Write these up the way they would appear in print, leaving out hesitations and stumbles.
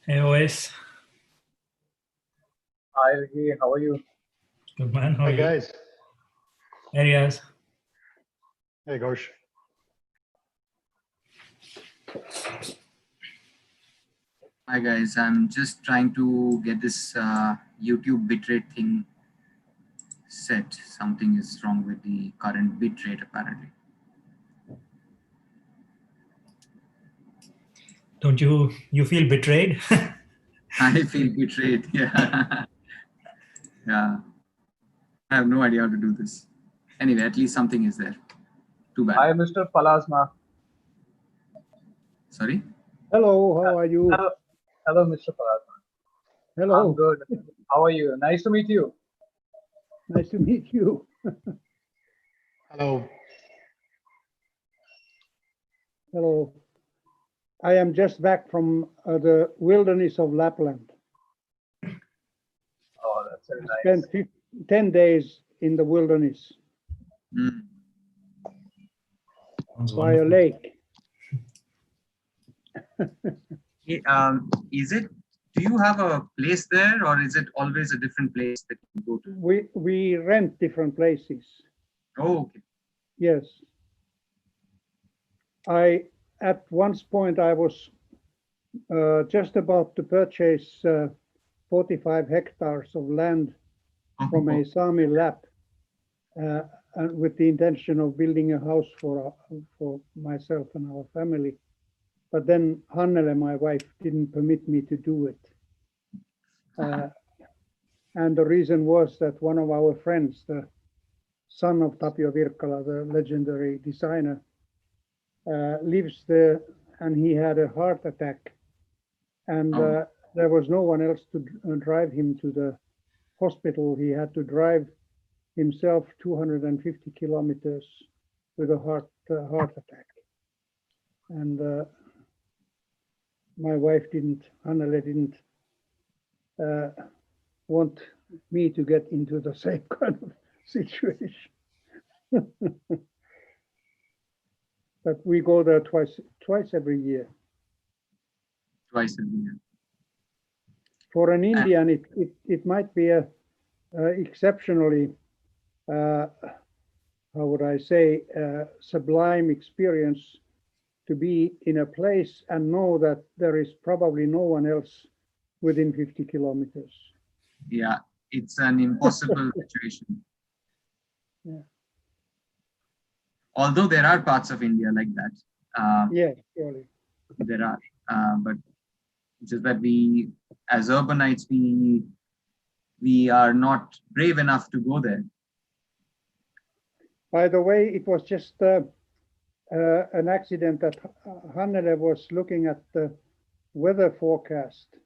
Hey, OS. Hi, Ricky. How are you? Good man. How are Hi you? guys. Hey, Riaz. Hey Gosh. Hi guys, I'm just trying to get this YouTube bitrate thing set. Something is wrong with the current bitrate apparently. Don't you feel betrayed? I feel betrayed. Yeah. Yeah. I have no idea how to do this. Anyway, at least something is there. Too bad. Hi, Mr. Pallasmaa. Sorry? Hello, how are you? Hello, Mr. Pallasmaa. Hello. I'm good. How are you? Nice to meet you. Nice to meet you. Hello. Hello. I am just back from the wilderness of Lapland. Oh, that's very nice. Spent 10 days in the wilderness Mm. Sounds by a wonderful. lake. Hey, is it, do you have a place there or is it always a different place that you go to? We rent different places. Oh, okay. Yes. At one point I was just about to purchase 45 hectares of land from a Sami lap, and with the intention of building a house for myself and our family. But then Hannele, my wife, didn't permit me to do it. And the reason was that one of our friends, the son of Tapio Virkkala, the legendary designer, lives there, and he had a heart attack. And there was no one else to drive him to the hospital. He had to drive himself 250 kilometers with a heart attack. And my wife Hannele didn't want me to get into the same kind of situation. But we go there twice every year. Twice a year. For an Indian, it might be a exceptionally, how would I say, sublime experience to be in a place and know that there is probably no one else within 50 kilometers. Yeah, it's an impossible situation. Yeah. Although there are parts of India like that. Yes, surely. There are, but just that we, as urbanites, we are not brave enough to go there. By the way, it was just an accident that Hannele was looking at the weather forecast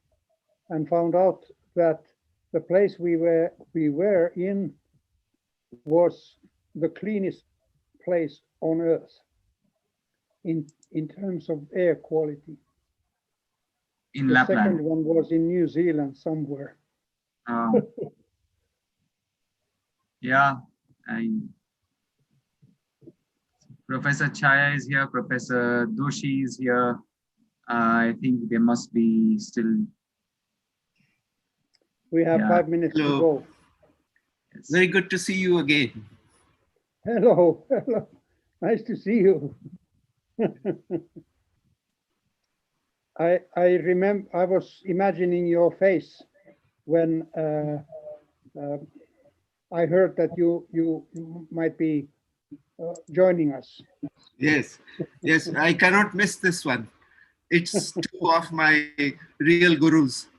and found out that the place we were in was the cleanest place on earth in terms of air quality. In The Lapland. second one was in New Zealand somewhere. Yeah, Professor Chaya is here, Professor Doshi is here. I think they must be still. We have 5 minutes to go. Yes. Very good to see you again. Hello, hello. Nice to see you. I remember I was imagining your face when I heard that you might be joining us. Yes, yes, I cannot miss this one. It's two of my real gurus.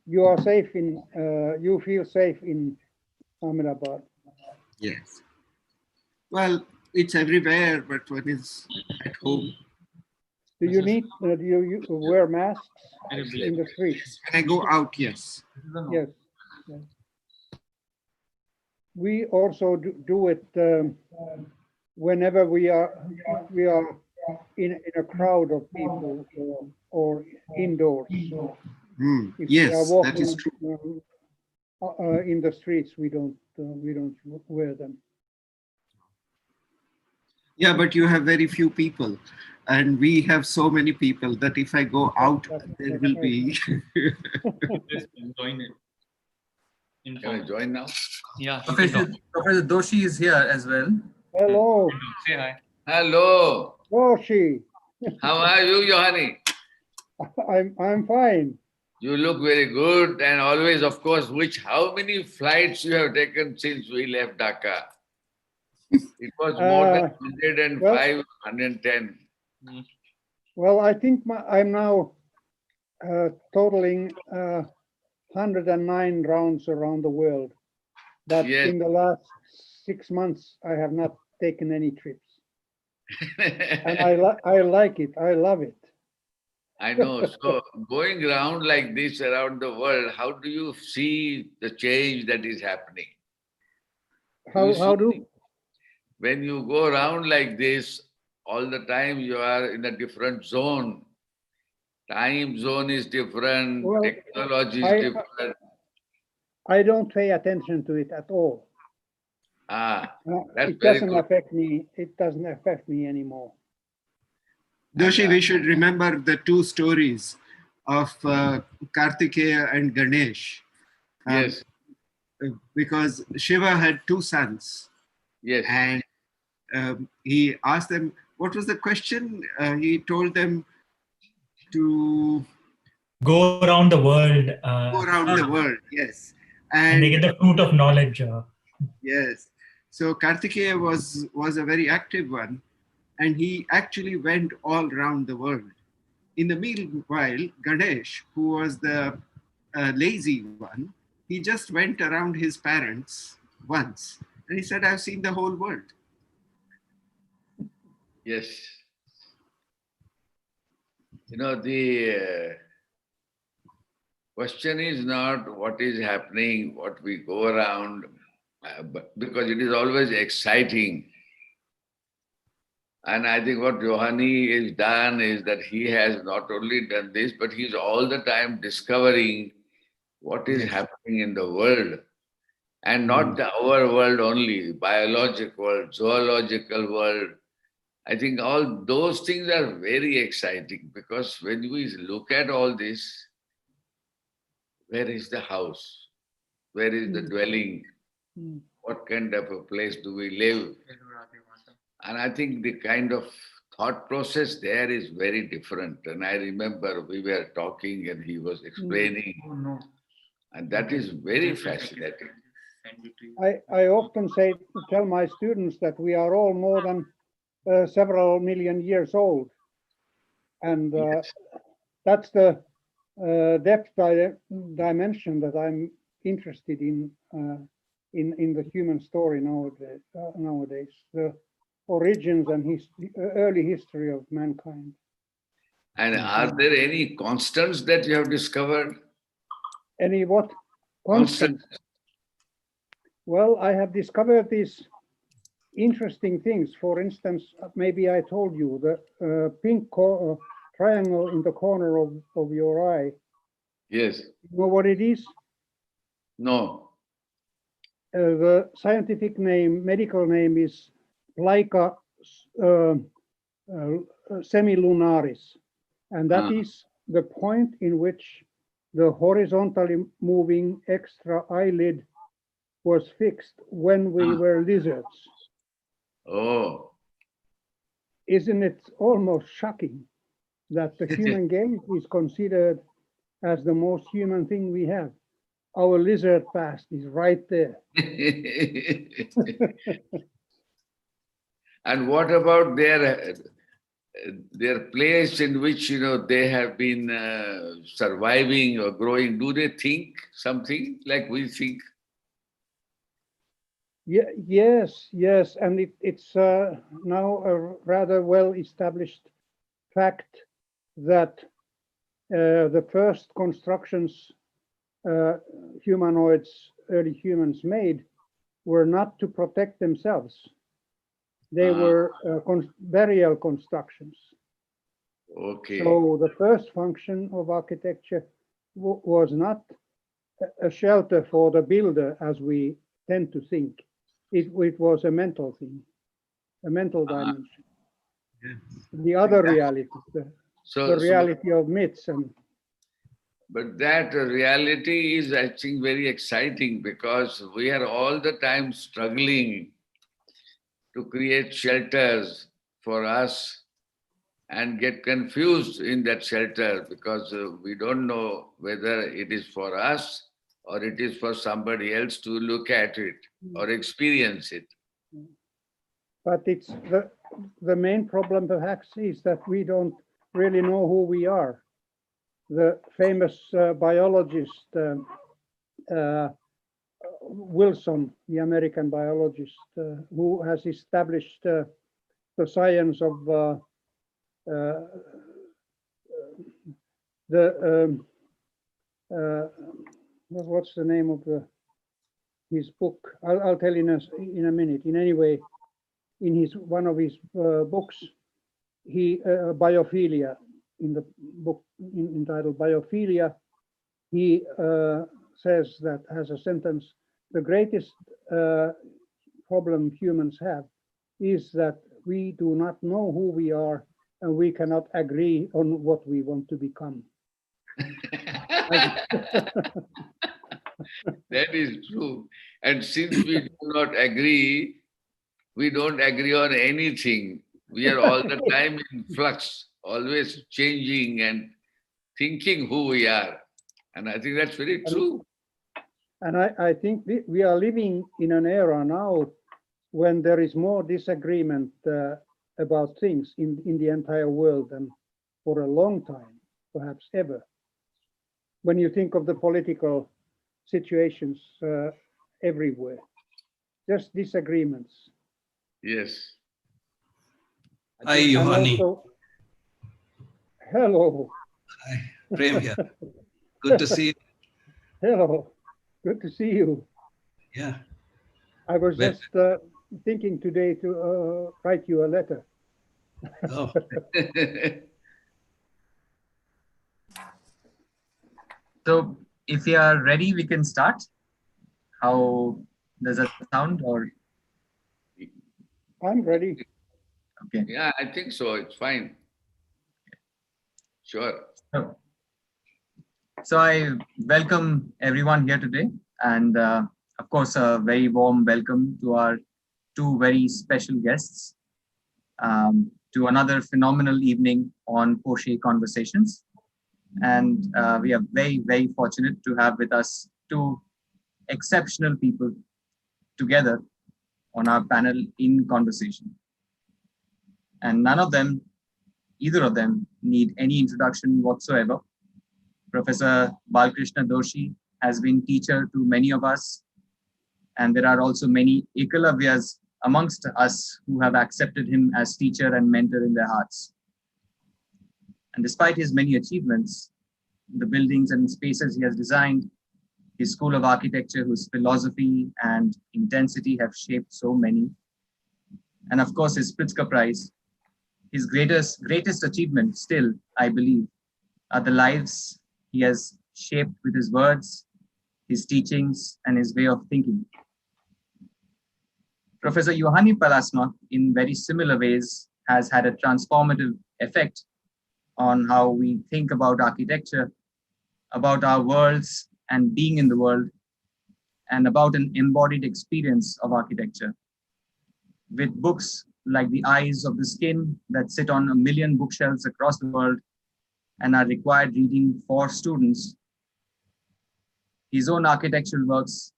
You are safe in, you feel safe in Ahmedabad. Yes. Well, it's everywhere, but one is at home. Do you need, do you wear masks in the streets? When I go out, yes. Yes. Yes. We also do it whenever we are in a crowd of people or indoors. If we are Yes, walking, that is true. In the streets, we don't wear them. Yeah, but you have very few people. And we have so many people that if I go out, there will be. Join it. Can I join now? Yeah. Professor Doshi is here as well. Hello, Say hi. Hello. Doshi. How are you, Juhani? I'm fine. You look very good, and always, of course, how many flights you have taken since we left Dhaka? It was more than 105, 110. Well, I think I'm now totaling 109 rounds around the world. But Yes. in the last 6 months, I have not taken any trips. And I like it. I love it. I know. So going around like this around the world, how do you see the change that is happening? When you go around like this, all the time you are in a different zone. Time zone is different, Well, technology is different. I don't pay attention to it at all. That's It very doesn't good. affect me. It doesn't affect me anymore. Doshi, we should remember the two stories of Karthikeya and Ganesh. Yes. Because Shiva had two sons. Yes. And he asked them, what was the question? He told them to Go around the world. go around the world, yes. And they get the fruit of knowledge. Yes. So Karthikeya was a very active one, and he actually went all around the world. In the meanwhile, Ganesh, who was the lazy one, he just went around his parents once, and he said, I've seen the whole world. Yes. You know, the question is not what is happening, what we go around, but because it is always exciting. And I think what Juhani has done is that he has not only done this, but he's all the time discovering what is happening in the world. And not our world only, biological world, zoological world. I think all those things are very exciting because when we look at all this, where is the house? Where is the dwelling? What kind of a place do we live? And I think the kind of thought process there is very different. And I remember we were talking and he was explaining. And that is very fascinating. I often tell my students that we are all more than several million years old. And that's the depth dimension that I'm interested in the human story nowadays. The origins and early history of mankind. And are there any constants that you have discovered? Any what? Constants. Well, I have discovered these interesting things. For instance, maybe I told you the pink triangle in the corner of your eye. Yes. You know what it is? No. The scientific name, medical name is Plica semilunaris. And that is the point in which the horizontally moving extra eyelid was fixed when we were lizards. Oh. Isn't it almost shocking that the human gaze is considered as the most human thing we have? Our lizard past is right there. And what about their place in which they have been surviving or growing? Do they think something like we think? Yeah, yes, and it's now a rather well-established fact that the first constructions humanoids, early humans made were not to protect themselves. They were burial constructions. Okay. So the first function of architecture was not a shelter for the builder, as we tend to think. It was a mental thing. a mental dimension. Yes. The other reality, the So, reality of myths. And but that reality is, I think, very exciting because we are all the time struggling to create shelters for us and get confused in that shelter because we don't know whether it is for us or it is for somebody else to look at it or experience it. but it's the main problem perhaps is that we don't really know who we are. The famous biologist Wilson, the American biologist, who has established the science of what's the name of his book? I'll tell you in a minute. In any way, in one of his books, he biophilia, in the book entitled Biophilia, he says that, has a sentence, the greatest problem humans have is that we do not know who we are and we cannot agree on what we want to become. That is true. And since we do not agree, we don't agree on anything. We are all the time in flux, always changing and thinking who we are. And I think that's very true. And I think we are living in an era now when there is more disagreement about things in the entire world than for a long time, perhaps ever. When you think of the political situations everywhere, just disagreements. Yes. Hi, Juhani. Also, hello. Hi, Prem here. Good to see you. Hello. Good to see you. Yeah. I was just thinking today to write you a letter. Oh, So if you are ready, we can start. How does that sound? Or I'm ready. okay. Yeah, I think so. It's fine. Sure. So I welcome everyone here today, and of course, a very warm welcome to our two very special guests to another phenomenal evening on Poché Conversations. And we are very, very fortunate to have with us two exceptional people together on our panel in conversation. And none of them, either of them, need any introduction whatsoever. Professor Balkrishna Doshi has been teacher to many of us, and there are also many Ekalavyas amongst us who have accepted him as teacher and mentor in their hearts. And despite his many achievements, the buildings and spaces he has designed, his school of architecture, whose philosophy and intensity have shaped so many, and of course his Pritzker Prize, his greatest achievement still, I believe, are the lives he has shaped with his words, his teachings, and his way of thinking. Professor Juhani Pallasmaa, in very similar ways, has had a transformative effect on how we think about architecture, about our worlds and being in the world, and about an embodied experience of architecture. With books like The Eyes of the Skin that sit on 1 million bookshelves across the world and are required reading for students, his own architectural works,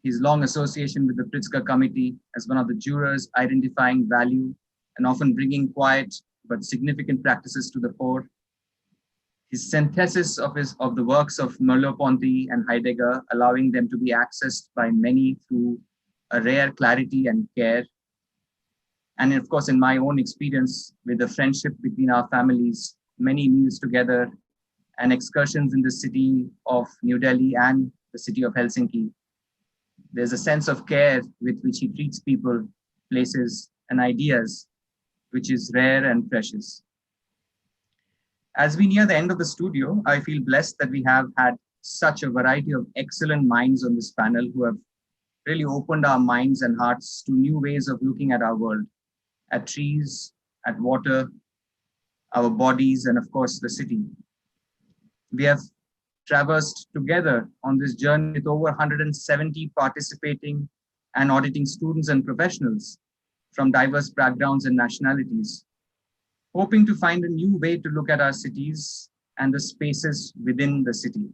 his long association with the Pritzker Committee as one of the jurors identifying value and often bringing quiet but significant practices to the fore, his synthesis of the works of Merleau-Ponty and Heidegger, allowing them to be accessed by many through a rare clarity and care. And of course, in my own experience with the friendship between our families, many meals together and excursions in the city of New Delhi and the city of Helsinki, there's a sense of care with which he treats people, places, and ideas, which is rare and precious. As we near the end of the studio, I feel blessed that we have had such a variety of excellent minds on this panel who have really opened our minds and hearts to new ways of looking at our world. at trees, at water, our bodies, and of course, the city. We have traversed together on this journey with over 170 participating and auditing students and professionals from diverse backgrounds and nationalities, hoping to find a new way to look at our cities and the spaces within the city.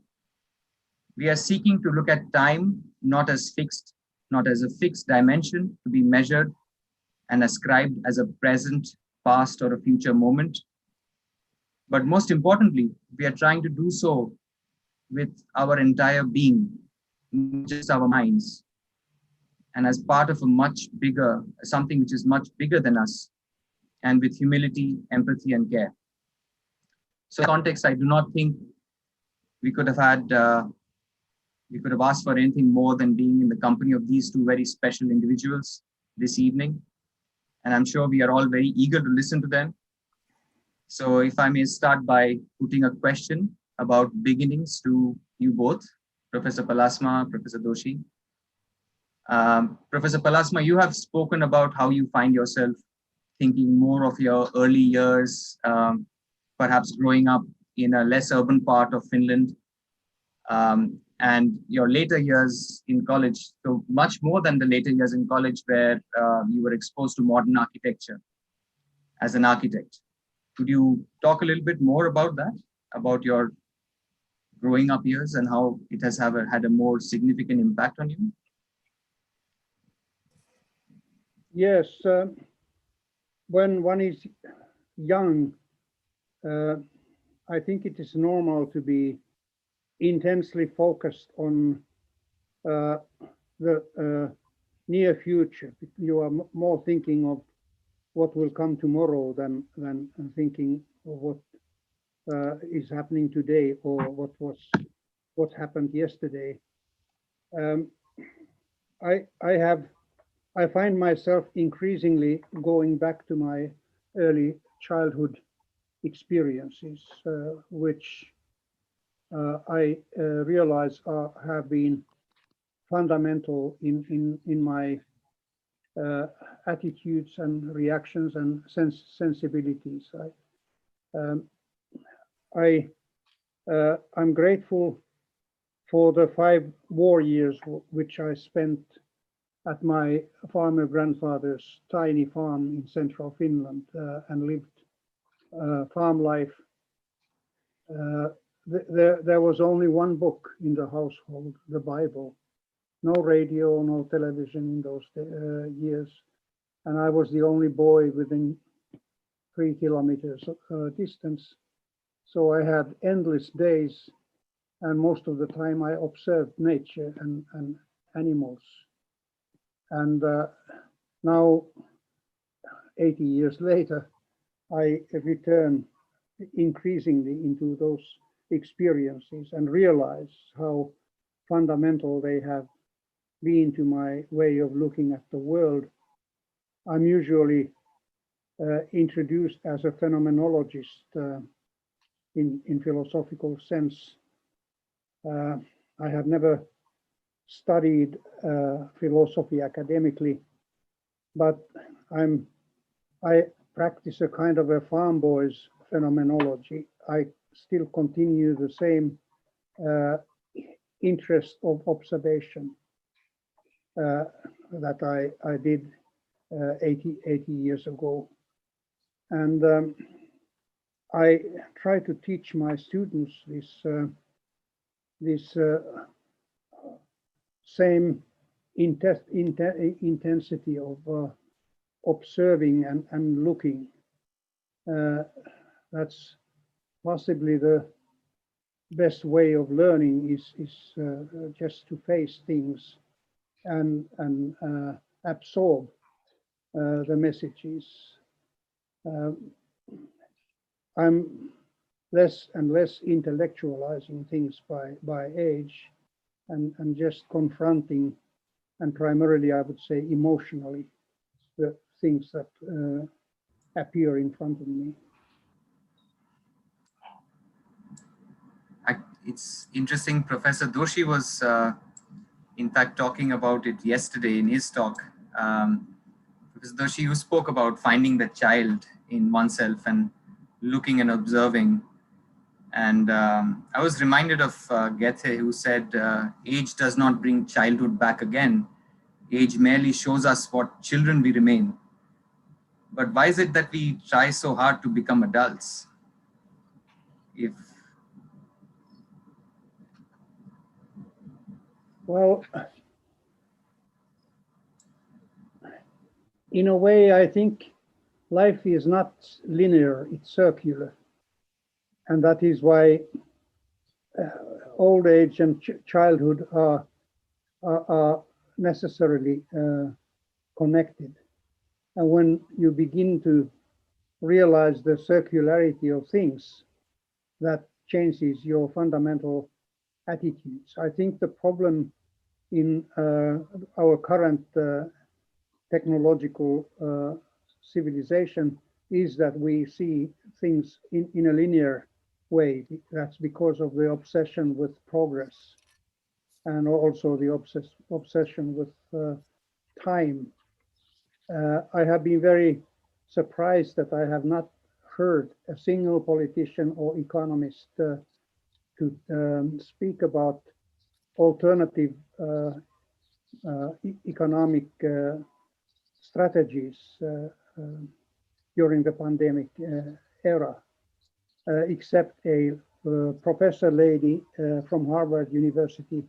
We are seeking to look at time not as fixed, not as a fixed dimension to be measured and ascribed as a present, past, or a future moment. But most importantly, we are trying to do so with our entire being, not just our minds, and as part of a much bigger, something which is much bigger than us, and with humility, empathy, and care. So in context, I do not think we could have asked for anything more than being in the company of these two very special individuals this evening. And I'm sure we are all very eager to listen to them. So if I may start by putting a question about beginnings to you both, Professor Pallasmaa, Professor Doshi. Professor Pallasmaa, you have spoken about how you find yourself thinking more of your early years, perhaps growing up in a less urban part of Finland, and your later years in college, so much more than the later years in college where you were exposed to modern architecture as an architect. Could you talk a little bit more about that, about your growing up years and how it has had a more significant impact on you? Yes, when one is young, I think it is normal to be intensely focused on the near future. You are more thinking of what will come tomorrow than thinking of what is happening today or what happened yesterday. I find myself increasingly going back to my early childhood experiences, which I realize have been fundamental in my attitudes and reactions and sensibilities. I'm grateful for the 5 war years which I spent at my farmer grandfather's tiny farm in central Finland and lived farm life. There was only one book in the household, the Bible. No radio, no television in those years. And I was the only boy within 3 kilometers distance. So I had endless days, and most of the time I observed nature and animals. And now, 80 years later, I return increasingly into those experiences and realize how fundamental they have been to my way of looking at the world. I'm usually introduced as a phenomenologist in philosophical sense. I have never studied philosophy academically, but I practice a kind of a farm boy's phenomenology. I still continue the same interest of observation that I did 80 years ago. And I try to teach my students this same intensity of observing and looking. That's possibly the best way of learning is just to face things and absorb the messages. I'm less and less intellectualizing things by age and just confronting, and primarily I would say emotionally, the things that appear in front of me. It's interesting, Professor Doshi was in fact talking about it yesterday in his talk. Professor Doshi, you spoke about finding the child in oneself and looking and observing. And I was reminded of Goethe, who said, age does not bring childhood back again. Age merely shows us what children we remain. But why is it that we try so hard to become adults? Well, in a way, I think life is not linear, it's circular. And that is why old age and childhood are necessarily connected. And when you begin to realize the circularity of things, that changes your fundamental attitudes. I think the problem in our current technological civilization is that we see things in a linear way. That's because of the obsession with progress and also the obsession with time. I have been very surprised that I have not heard a single politician or economist to speak about alternative economic strategies during the pandemic era, except a professor lady from Harvard University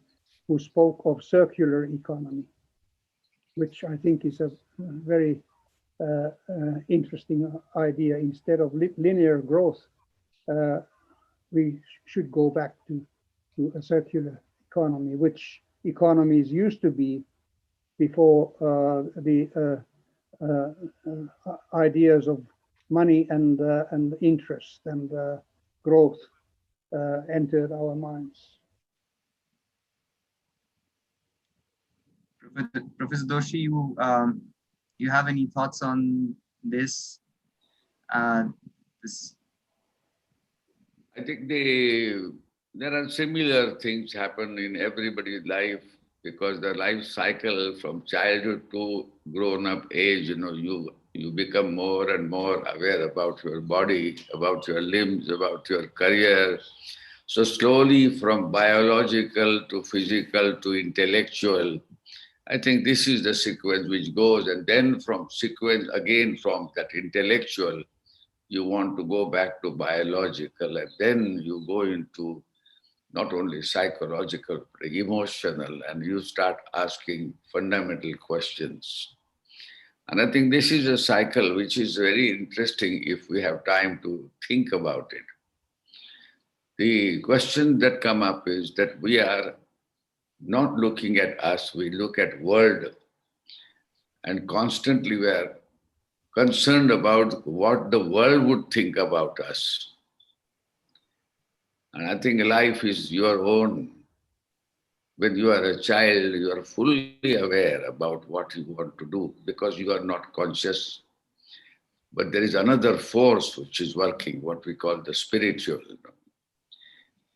who spoke of circular economy, which I think is a very interesting idea. Instead of linear growth, we should go back to a circular economy, which economies used to be before the ideas of money and interest and growth entered our minds. Professor Doshi, you have any thoughts on this? I think there are similar things happen in everybody's life, because the life cycle from childhood to grown-up age, you become more and more aware about your body, about your limbs, about your career. So slowly from biological to physical to intellectual, I think this is the sequence which goes, and then from sequence again from that intellectual, you want to go back to biological, and then you go into not only psychological, but emotional, and you start asking fundamental questions. And I think this is a cycle which is very interesting if we have time to think about it. The question that come up is that we are not looking at us, we look at world, and constantly we are concerned about what the world would think about us. And I think life is your own. When you are a child, you are fully aware about what you want to do because you are not conscious. But there is another force which is working, what we call the spiritual,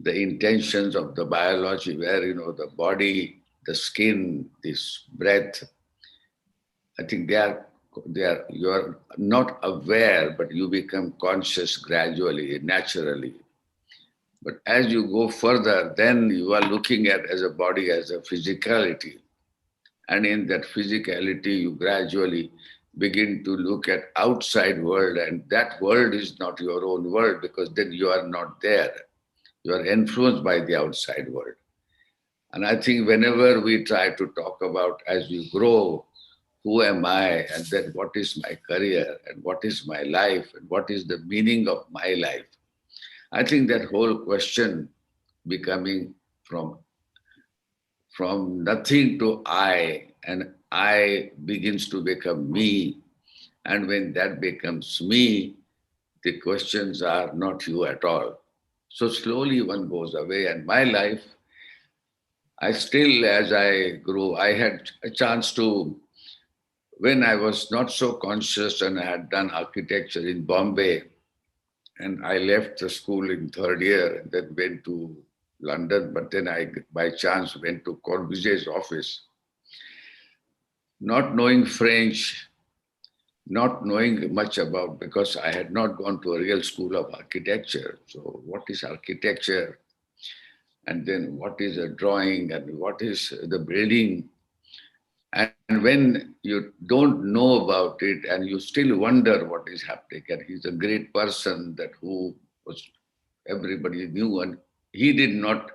the intentions of the biology, where the body, the skin, this breath. I think you are not aware, but you become conscious gradually, naturally. But as you go further, then you are looking at as a body as a physicality. And in that physicality, you gradually begin to look at outside world, and that world is not your own world because then you are not there. You are influenced by the outside world. And I think whenever we try to talk about as you grow, who am I, and then what is my career, and what is my life, and what is the meaning of my life, I think that whole question becoming from nothing to I, and I begins to become me. And when that becomes me, the questions are not you at all. So slowly one goes away. And my life, I still, as I grew, I had a chance to, when I was not so conscious and I had done architecture in Bombay, and I left the school in third year and then went to London, but then I, by chance, went to Corbusier's office. Not knowing French, not knowing much about, because I had not gone to a real school of architecture. So what is architecture? And then what is a drawing and what is the building? And when you don't know about it and you still wonder what is happening, and he's a great person that who was, everybody knew, and he did not,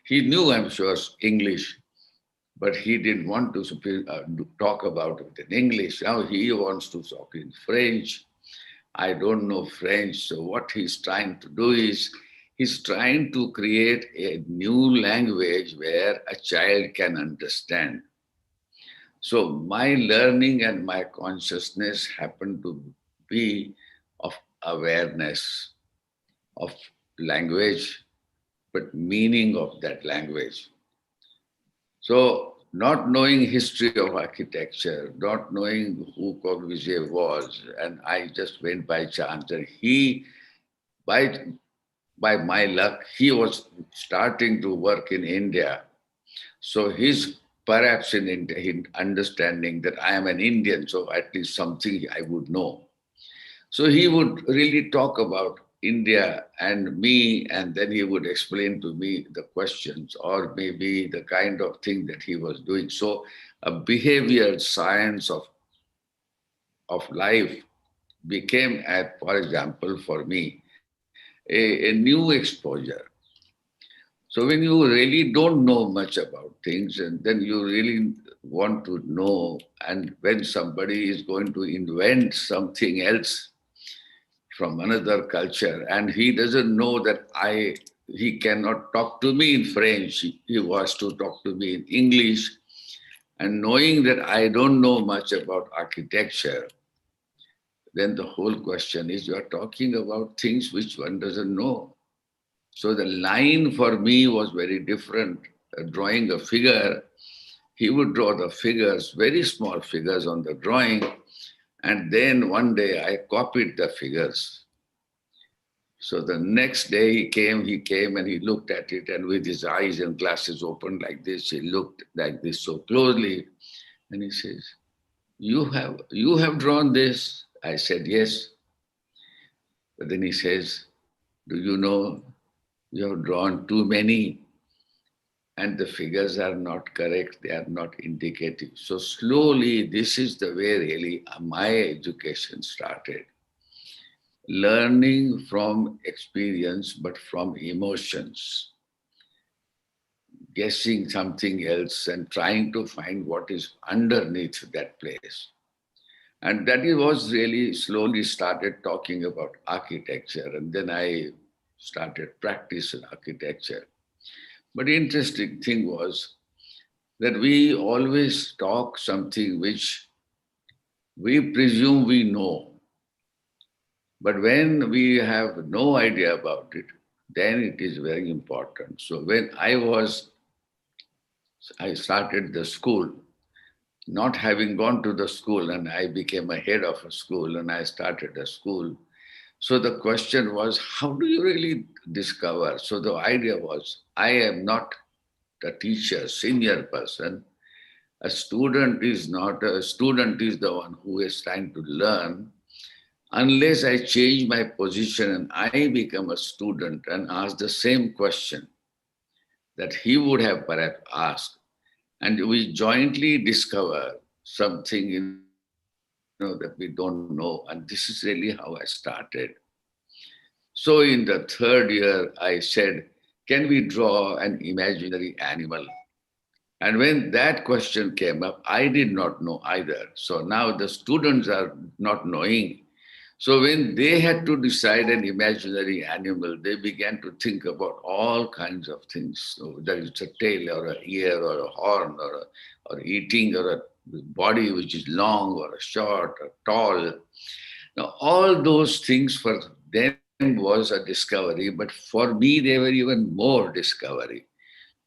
he knew, I'm sure, English, but he didn't want to talk about it in English. Now he wants to talk in French. I don't know French. So what he's trying to do is, he's trying to create a new language where a child can understand. So my learning and my consciousness happen to be of awareness of language, but meaning of that language. So not knowing history of architecture, not knowing who Corbusier was, and I just went by chance. And he, by my luck, he was starting to work in India. So he's perhaps in understanding that I am an Indian, so at least something I would know. So he would really talk about India and me, and then he would explain to me the questions or maybe the kind of thing that he was doing. So a behavior science of life became, for example, for me, a new exposure. So when you really don't know much about things and then you really want to know, and when somebody is going to invent something else from another culture and he doesn't know that he cannot talk to me in French, he wants to talk to me in English, and knowing that I don't know much about architecture, then the whole question is you are talking about things which one doesn't know. So the line for me was very different. Drawing a figure, he would draw the figures, very small figures on the drawing, and then one day I copied the figures. So the next day he came and he looked at it, and with his eyes and glasses open like this, he looked like this so closely, and he says, you have drawn this? I said, yes. But then he says, do you know, you have drawn too many and the figures are not correct, they are not indicative. So slowly, this is the way really my education started. Learning from experience, but from emotions. Guessing something else and trying to find what is underneath that place. And that was really slowly started talking about architecture. And then I started practicing architecture. But the interesting thing was that we always talk something which we presume we know. But when we have no idea about it, then it is very important. So when I started the school, not having gone to the school, and I became a head of a school and I started a school. So the question was, how do you really discover? So the idea was, I am not a teacher, senior person. A student is not, a student is the one who is trying to learn. Unless I change my position and I become a student and ask the same question that he would have perhaps asked, and we jointly discover something that we don't know. And this is really how I started. So in the third year, I said, can we draw an imaginary animal? And when that question came up, I did not know either. So now the students are not knowing. So when they had to decide an imaginary animal, they began to think about all kinds of things. So whether it's a tail or an ear or a horn or eating or a body which is long or a short or tall. Now all those things for them was a discovery, but for me they were even more discovery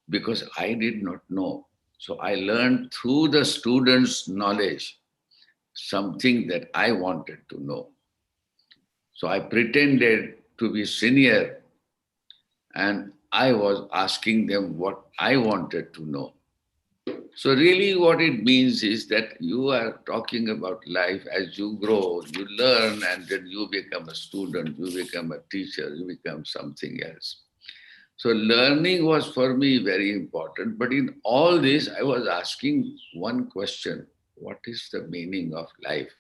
because I did not know. So I learned through the students' knowledge something that I wanted to know. So I pretended to be senior and I was asking them what I wanted to know. So really what it means is that you are talking about life as you grow, you learn, and then you become a student, you become a teacher, you become something else. So learning was for me very important. But in all this, I was asking one question: what is the meaning of life?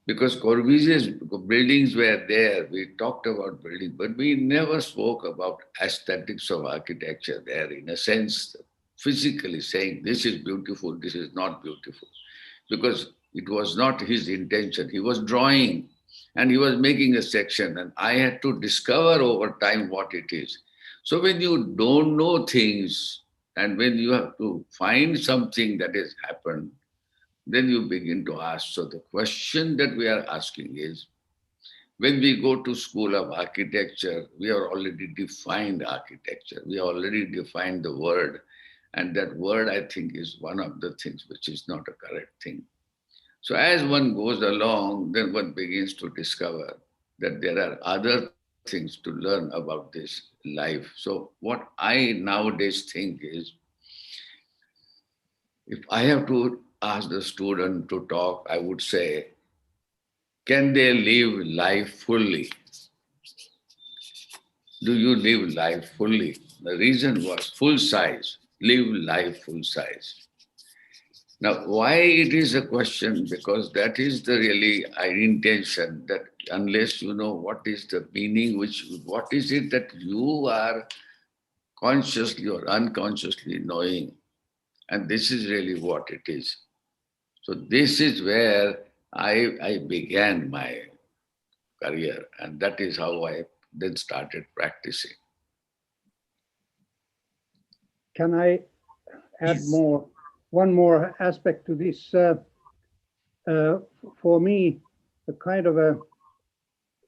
Because Corbusier's buildings were there, we talked about buildings, but we never spoke about aesthetics of architecture there, in a sense, physically saying this is beautiful, this is not beautiful, because it was not his intention. He was drawing and he was making a section, and I had to discover over time what it is. So when you don't know things and when you have to find something that has happened, then you begin to ask. So the question that we are asking is, when we go to school of architecture, we have already defined architecture. We already defined the word. And that word, I think, is one of the things which is not a correct thing. So as one goes along, then one begins to discover that there are other things to learn about this life. So what I nowadays think is, if I have to ask the student to talk, I would say, can they live life fully? Do you live life fully? The reason was full size, live life full size. Now, why it is a question? Because that is the really intention, that unless you know what is the meaning, what is it that you are consciously or unconsciously knowing, and this is really what it is. So this is where I began my career, and that is how I then started practicing. Can I add Yes. one more aspect to this? For me, a kind of a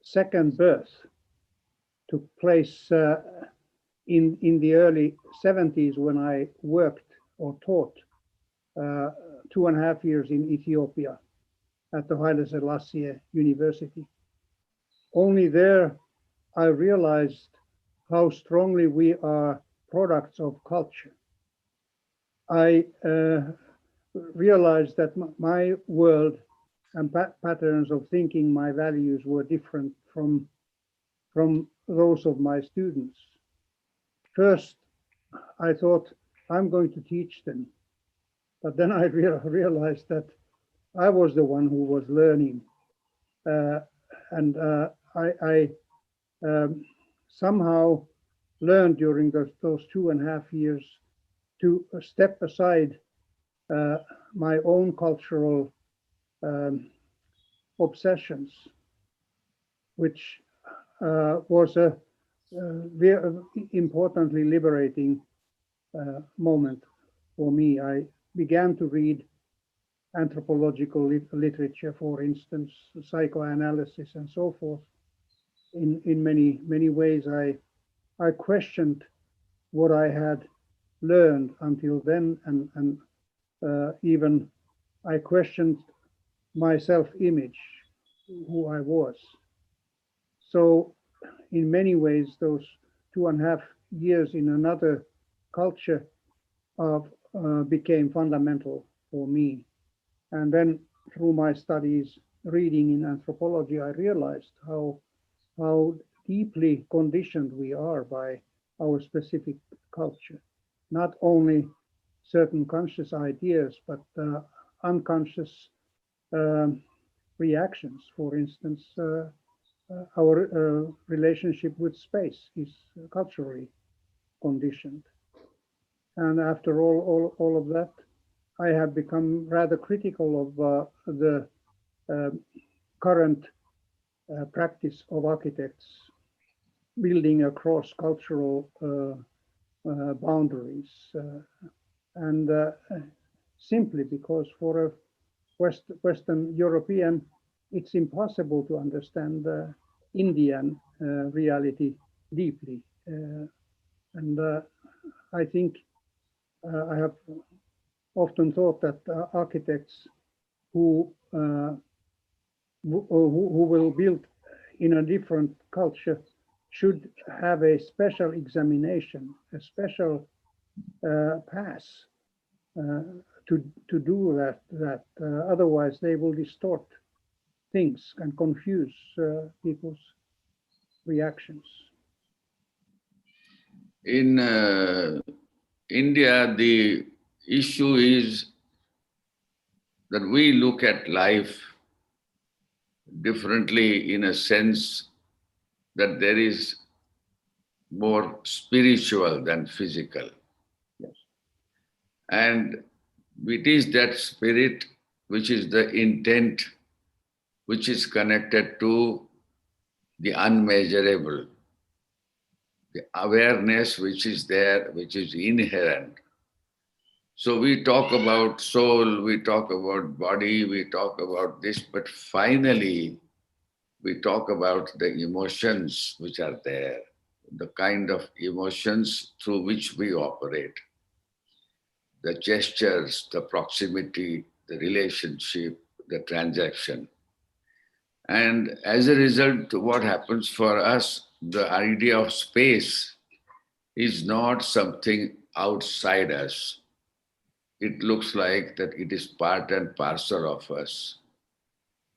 second birth took place in the early 70s when I worked or taught 2.5 years in Ethiopia at the Haile Selassie University. Only there I realized how strongly we are products of culture. I realized that my world and patterns of thinking, my values were different from those of my students. First, I thought I'm going to teach them, but then I realized that I was the one who was learning, and I somehow learned during those 2.5 years to step aside my own cultural obsessions, which was a very importantly liberating moment for me. I began to read anthropological literature, for instance, psychoanalysis and so forth. In many ways, I questioned what I had learned until then, and even I questioned my self-image, who I was. So in many ways, those 2.5 years in another culture became fundamental for me. And then through my studies, reading in anthropology, I realized how deeply conditioned we are by our specific culture. Not only certain conscious ideas, but unconscious reactions. For instance, our relationship with space is culturally conditioned. And after all of that, I have become rather critical of the current practice of architects building across cultural boundaries, and simply because for a Western European, it's impossible to understand Indian reality deeply. And I think I have often thought that architects who will build in a different culture should have a special examination, a special pass to do that. Otherwise, they will distort things and confuse people's reactions. In India, the issue is that we look at life differently, in a sense that there is more spiritual than physical. Yes. And it is that spirit which is the intent, which is connected to the unmeasurable, the awareness which is there, which is inherent. So we talk about soul, we talk about body, we talk about this, but finally we talk about the emotions which are there, the kind of emotions through which we operate, the gestures, the proximity, the relationship, the transaction. And as a result, what happens for us, the idea of space is not something outside us. It looks like that it is part and parcel of us.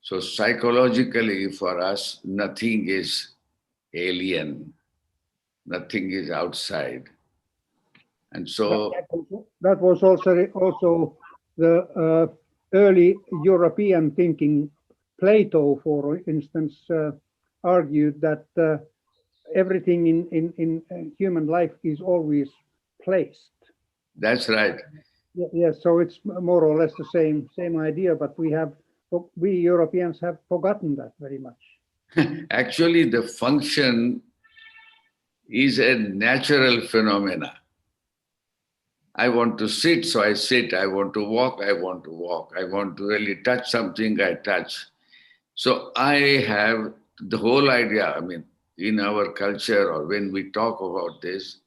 So psychologically for us, nothing is alien, nothing is outside. And so That was also the early European thinking. Plato, for instance, argued that everything in human life is always placed. that's right. Yes, so it's more or less the same idea, but we Europeans have forgotten that very much. Actually, the function is a natural phenomena. I want to sit, so I sit. I want to walk, I want to walk. I want to really touch something, I touch. So I have the whole idea, I mean, in our culture or when we talk about this,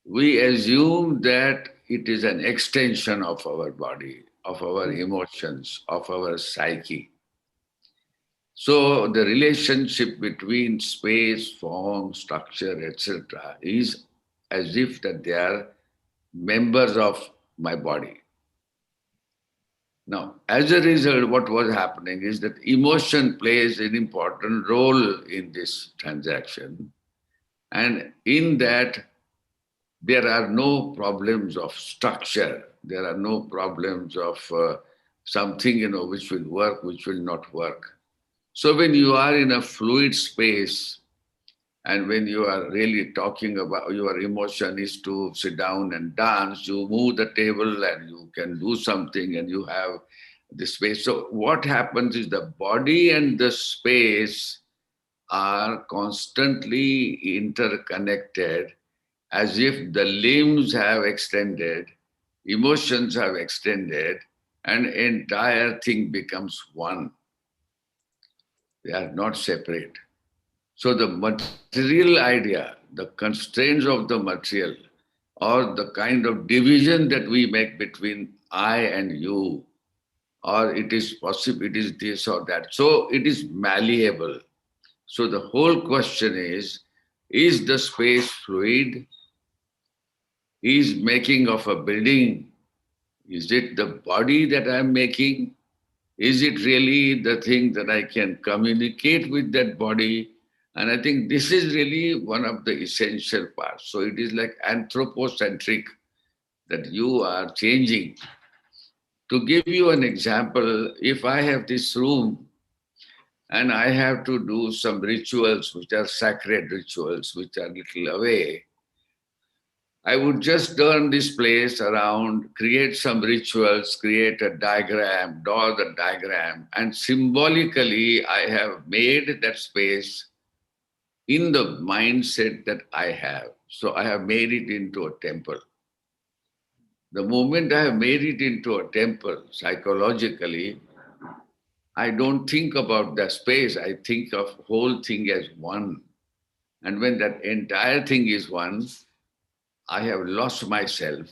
we assume that it is an extension of our body, of our emotions, of our psyche. So the relationship between space, form, structure, etc. is as if that they are members of my body. Now, as a result, what was happening is that emotion plays an important role in this transaction. And in that, there are no problems of structure. There are no problems of something, which will work, which will not work. So when you are in a fluid space, and when you are really talking about your emotion is to sit down and dance, you move the table and you can do something and you have the space. So what happens is the body and the space are constantly interconnected, as if the limbs have extended, emotions have extended, and entire thing becomes one. They are not separate. So the material idea, the constraints of the material, or the kind of division that we make between I and you, or it is possible, it is this or that. So it is malleable. So the whole question is the space fluid? Is making of a building, is it the body that I'm making? Is it really the thing that I can communicate with that body? And I think this is really one of the essential parts. So it is like anthropocentric, that you are changing. To give you an example, if I have this room and I have to do some rituals, which are sacred rituals, which are little away, I would just turn this place around, create some rituals, create a diagram, draw the diagram, and symbolically I have made that space in the mindset that I have. So I have made it into a temple. The moment I have made it into a temple, psychologically, I don't think about the space, I think of whole thing as one. And when that entire thing is one, I have lost myself,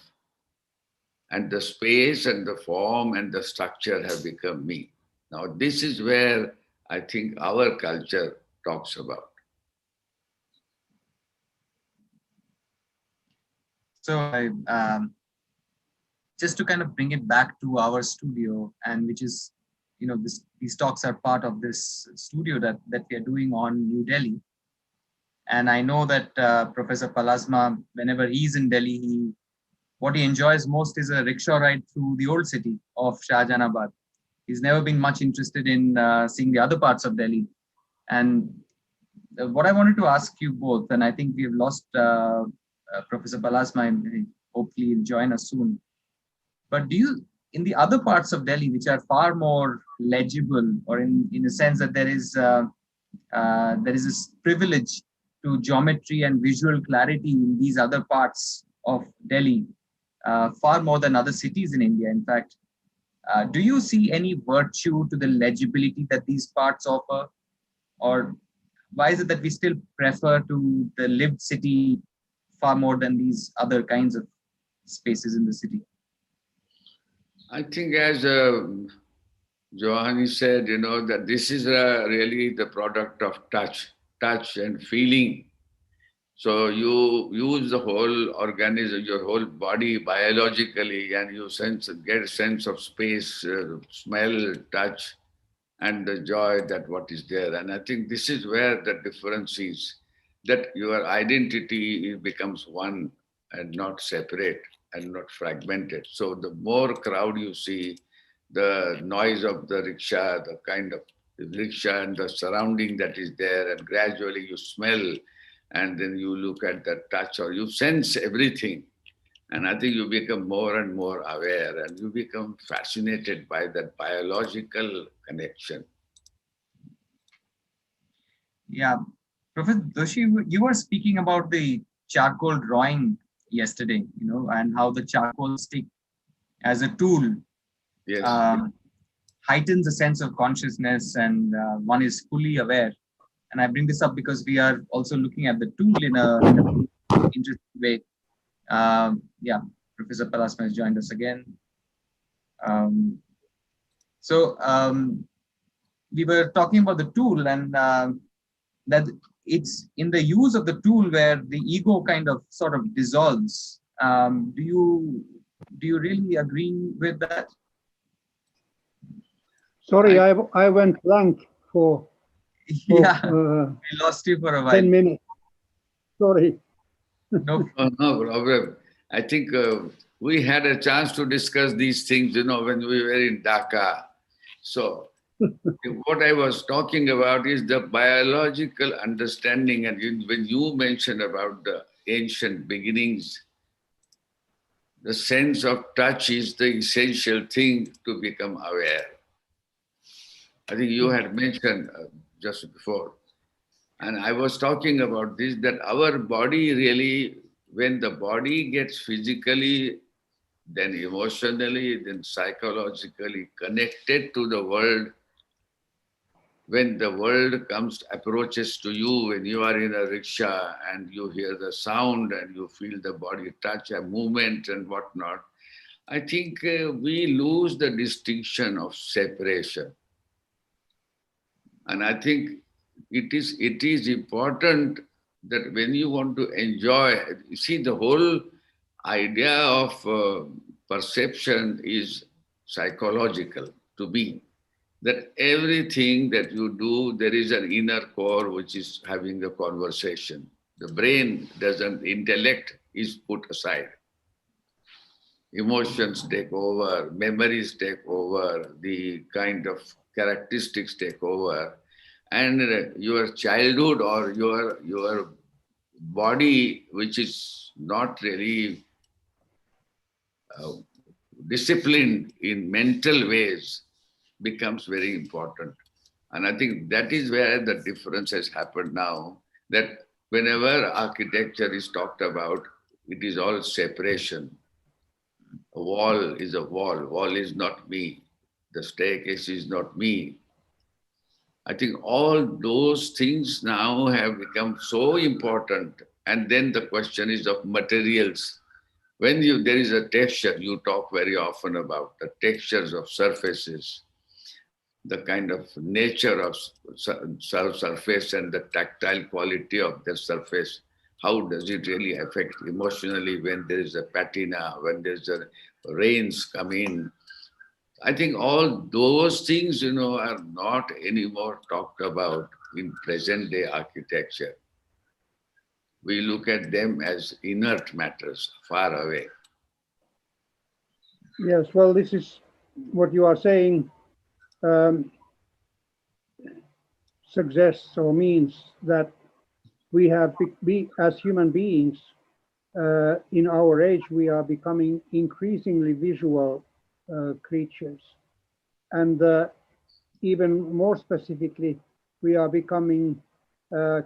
and the space and the form and the structure have become me. Now, this is where I think our culture talks about. So just to kind of bring it back to our studio, and which is, these talks are part of this studio that we are doing on New Delhi. And I know that Professor Pallasmaa, whenever he's in Delhi, what he enjoys most is a rickshaw ride through the old city of Shahjahanabad. He's never been much interested in seeing the other parts of Delhi. And what I wanted to ask you both, and I think we've lost Professor Pallasmaa, hopefully he'll join us soon. But do you, in the other parts of Delhi, which are far more legible, or in a sense that there is this privilege to geometry and visual clarity in these other parts of Delhi, far more than other cities in India, in fact, do you see any virtue to the legibility that these parts offer? Or why is it that we still prefer to the lived city far more than these other kinds of spaces in the city? I think as Juhani said, that this is really the product of touch and feeling. So you use the whole organism, your whole body biologically, and you get a sense of space, smell, touch, and the joy that what is there. And I think this is where the difference is, that your identity becomes one and not separate and not fragmented. So the more crowd you see, the noise of the rickshaw, the kind of rickshaw and the surrounding that is there, and gradually you smell, and then you look at the touch, or you sense everything. And I think you become more and more aware, and you become fascinated by that biological connection. Yeah. Professor Doshi, you were speaking about the charcoal drawing yesterday, and how the charcoal stick as a tool heightens a sense of consciousness, and one is fully aware. And I bring this up because we are also looking at the tool in a interesting way. Professor Pallasmaa has joined us again. We were talking about the tool, and that it's in the use of the tool where the ego kind of sort of dissolves. Do you really agree with that? Sorry, I went blank for we lost you for a while. 10 minutes. Sorry. No problem. I think we had a chance to discuss these things, when we were in Dhaka. So what I was talking about is the biological understanding. And when you mentioned about the ancient beginnings, the sense of touch is the essential thing to become aware. I think you had mentioned just before. And I was talking about this, that our body really, when the body gets physically, then emotionally, then psychologically connected to the world, when the world approaches to you, when you are in a rickshaw and you hear the sound and you feel the body touch and movement and whatnot, I think we lose the distinction of separation. And I think it is important that when you want to enjoy, you see, the whole idea of perception is psychological to me. That everything that you do, there is an inner core which is having a conversation. The brain doesn't, intellect is put aside. Emotions take over, memories take over, the kind of characteristics take over. And your childhood or your body, which is not really disciplined in mental ways, becomes very important. And I think that is where the difference has happened now, that whenever architecture is talked about, it is all separation. A wall is a wall. Wall is not me. The staircase is not me. I think all those things now have become so important. And then the question is of materials. When there is a texture, you talk very often about the textures of surfaces, the kind of nature of surface and the tactile quality of the surface. How does it really affect emotionally when there is a patina, when there is a rains come in. I think all those things, are not anymore talked about in present day architecture. We look at them as inert matters, far away. Yes, well, this is what you are saying suggests or means that we have, as human beings, in our age, we are becoming increasingly visual creatures. And even more specifically, we are becoming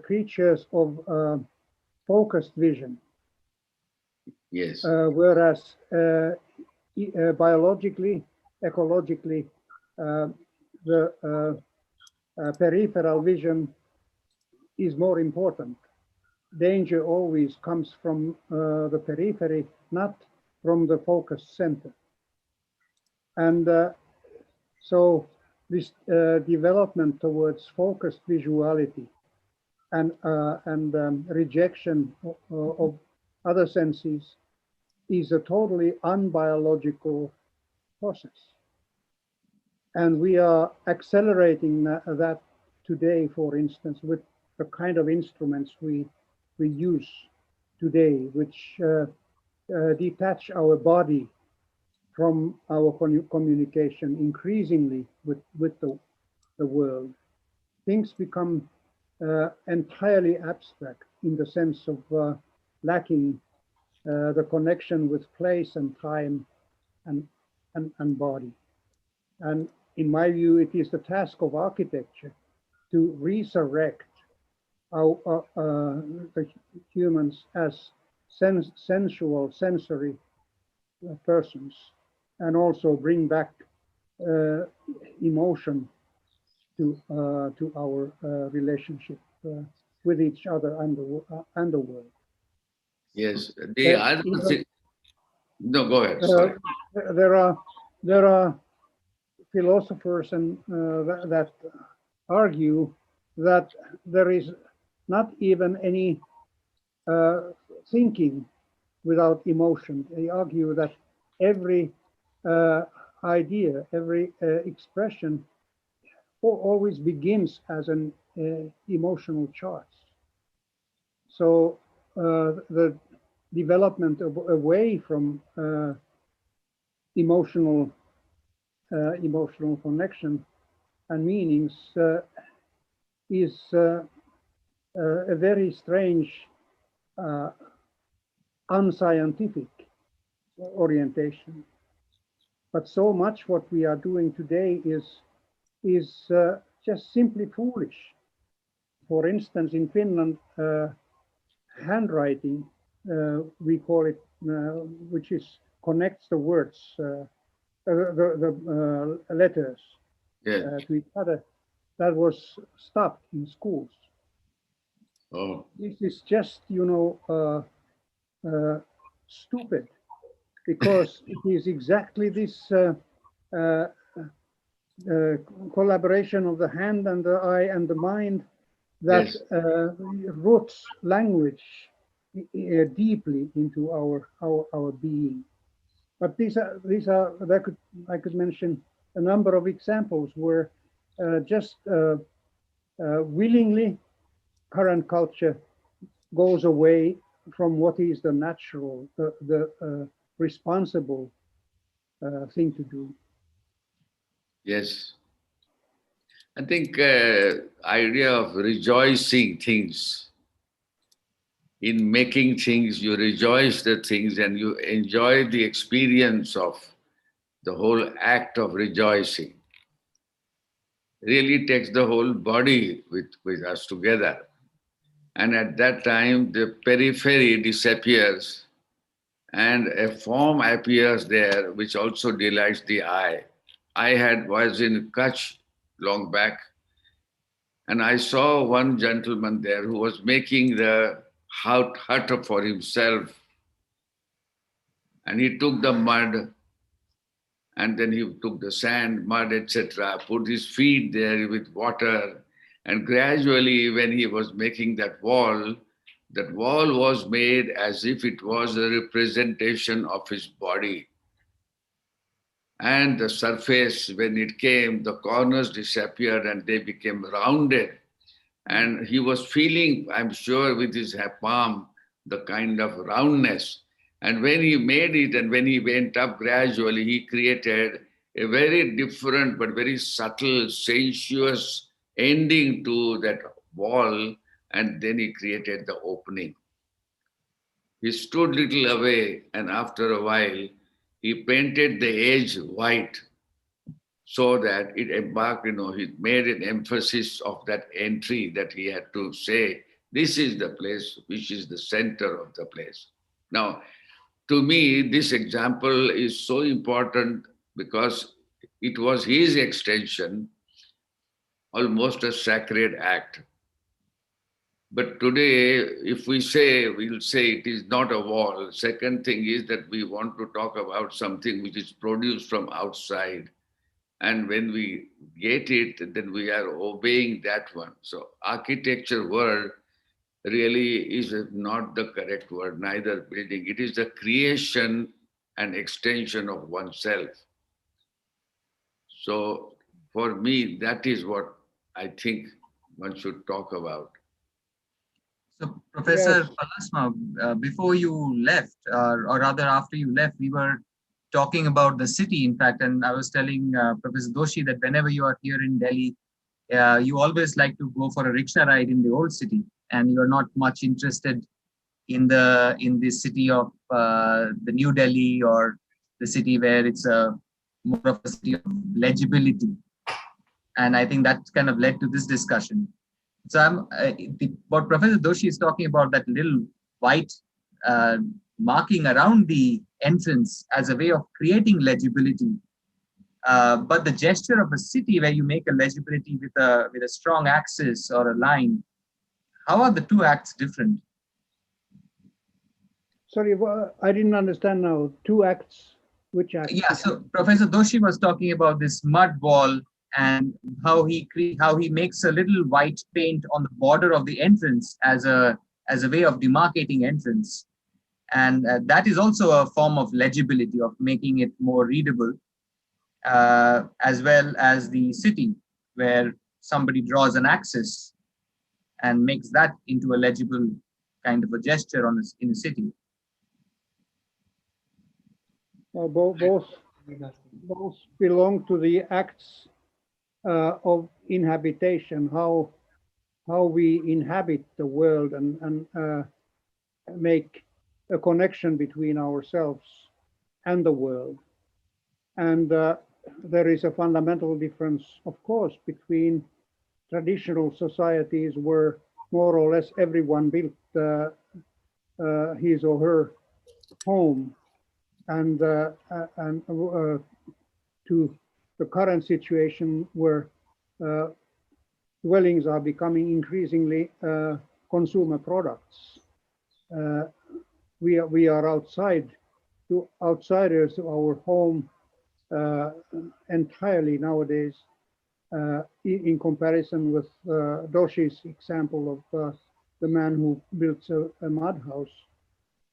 creatures of focused vision. Yes. Whereas biologically, ecologically, the peripheral vision is more important. Danger always comes from the periphery, not from the focus center. And so this development towards focused visuality and rejection of other senses is a totally unbiological process. And we are accelerating that today, for instance, with the kind of instruments we use today, which detach our body from our communication increasingly with the world. Things become entirely abstract in the sense of lacking the connection with place and time and body. And in my view, it is the task of architecture to resurrect the humans as sensual, sensory persons, and also bring back emotion to our relationship with each other and the world. Yes. The other thing. No, go ahead. Sorry. There are philosophers and that argue that there is not even any thinking without emotion. They argue that every idea, every expression always begins as an emotional charge. So the development away from emotional connection and meanings is a very strange, unscientific orientation. But so much what we are doing today is just simply foolish. For instance, in Finland, handwriting, we call it, which connects the words, the letters to each other, that was stopped in schools. Oh. This is just, stupid, because it is exactly this collaboration of the hand and the eye and the mind that roots language deeply into our being. But I could mention a number of examples where just willingly current culture goes away from what is the natural, the responsible thing to do. Yes. I think idea of rejoicing things. In making things, you rejoice the things and you enjoy the experience of the whole act of rejoicing. Really takes the whole body with us together. And at that time, the periphery disappears and a form appears there which also delights the eye. I was in Kutch long back, and I saw one gentleman there who was making the hut for himself. And he took the mud, and then he took the sand, mud, etc., put his feet there with water. And gradually, when he was making that wall was made as if it was a representation of his body. And the surface, when it came, the corners disappeared and they became rounded. And he was feeling, I'm sure, with his palm, the kind of roundness. And when he made it and when he went up gradually, he created a very different but very subtle, sensuous ending to that wall. And then he created the opening. He stood little away, and after a while, he painted the edge white so that it embarked, he made an emphasis of that entry that he had to say, this is the place which is the center of the place. Now, to me, this example is so important because it was his extension, almost a sacred act. But today, if we say, we'll say it is not a wall. Second thing is that we want to talk about something which is produced from outside. And when we get it, then we are obeying that one. So architecture word really is not the correct word, neither building. It is the creation and extension of oneself. So for me, that is what I think one should talk about. So, Professor Yes. Pallasmaa, before you left, or rather after you left, we were talking about the city, in fact, and I was telling Professor Doshi that whenever you are here in Delhi, you always like to go for a rickshaw ride in the old city, and you are not much interested in the city of the New Delhi or the city where it's more of a city of legibility. And I think that kind of led to this discussion. So what Professor Doshi is talking about, that little white marking around the entrance as a way of creating legibility. But the gesture of a city where you make a legibility with a strong axis or a line, how are the two acts different? Sorry, I didn't understand now. Two acts, which acts? Yeah, so Professor Doshi was talking about this mud wall and how he makes a little white paint on the border of the entrance as a way of demarcating entrance. And that is also a form of legibility, of making it more readable, as well as the city, where somebody draws an axis and makes that into a legible kind of a gesture in a city. Both belong to the acts of inhabitation, how we inhabit the world and make a connection between ourselves and the world. And there is a fundamental difference, of course, between traditional societies where more or less everyone built his or her home, and to the current situation where dwellings are becoming increasingly consumer products. We are outsiders to our home entirely nowadays, in comparison with Doshi's example of the man who built a mud house.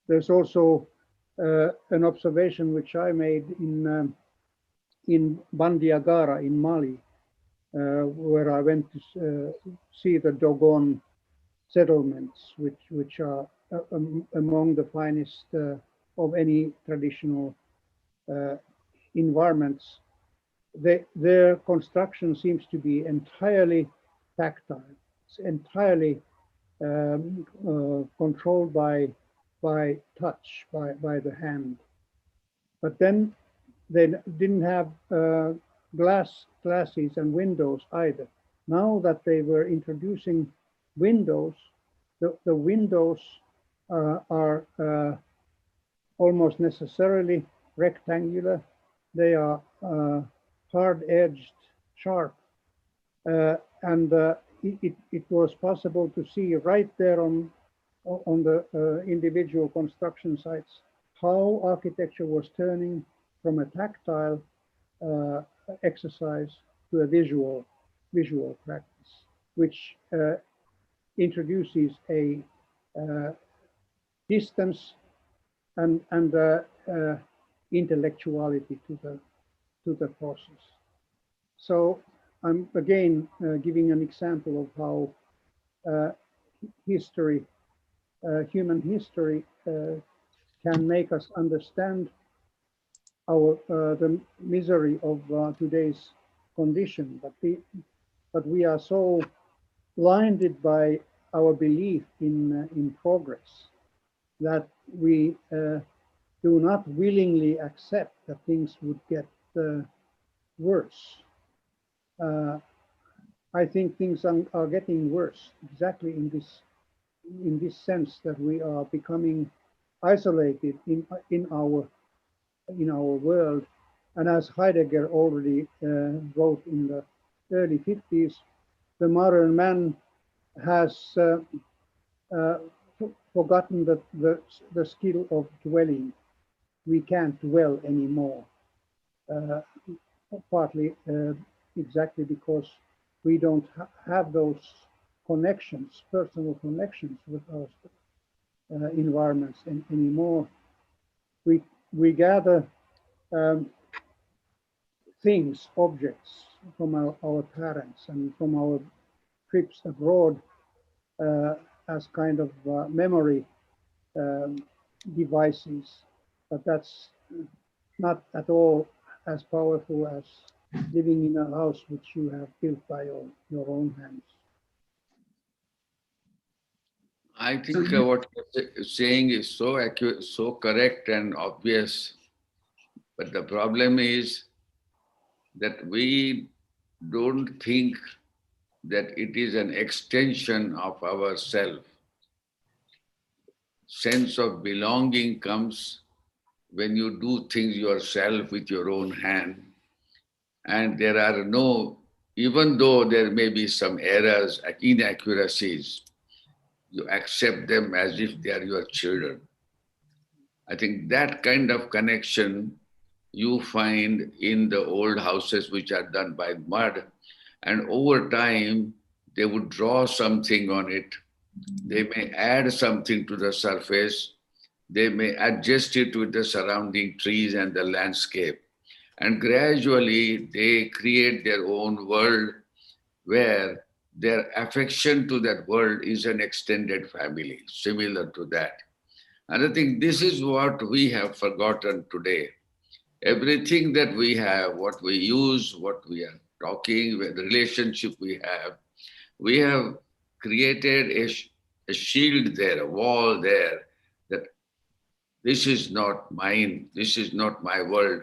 There's also an observation which I made in Bandiagara in Mali, where I went to see the Dogon settlements, which are among the finest of any traditional environments. Their construction seems to be entirely tactile. It's entirely controlled by touch, by the hand. But then they didn't have glasses and windows either. Now that they were introducing windows, the windows are almost necessarily rectangular. They are hard-edged, sharp, and it was possible to see right there on the individual construction sites how architecture was turning from a tactile exercise to a visual practice, which introduces a distance and intellectuality to to the process. So I'm again giving an example of how history, human history, can make us understand the misery of today's condition, but we are so blinded by our belief in progress that we do not willingly accept that things would get worse. I think things are getting worse exactly in this sense, that we are becoming isolated in our world. And as Heidegger already wrote in the early 50s, the modern man has forgotten the skill of dwelling. We can't dwell anymore, partly exactly because we don't have those connections, personal connections with our environments anymore. We gather things, objects from our parents and from our trips abroad as kind of memory devices, but that's not at all as powerful as living in a house which you have built by your own hands. I think what you're saying is so accurate, so correct and obvious. But the problem is that we don't think that it is an extension of ourself. Sense of belonging comes when you do things yourself with your own hand. And there are no, even though there may be some errors, inaccuracies, you accept them as if they are your children. I think that kind of connection you find in the old houses which are done by mud, and over time they would draw something on it. They may add something to the surface. They may adjust it with the surrounding trees and the landscape. And gradually they create their own world where their affection to that world is an extended family, similar to that. And I think this is what we have forgotten today. Everything that we have, what we use, what we are talking, the relationship we have created a shield there, a wall there, that this is not mine, this is not my world,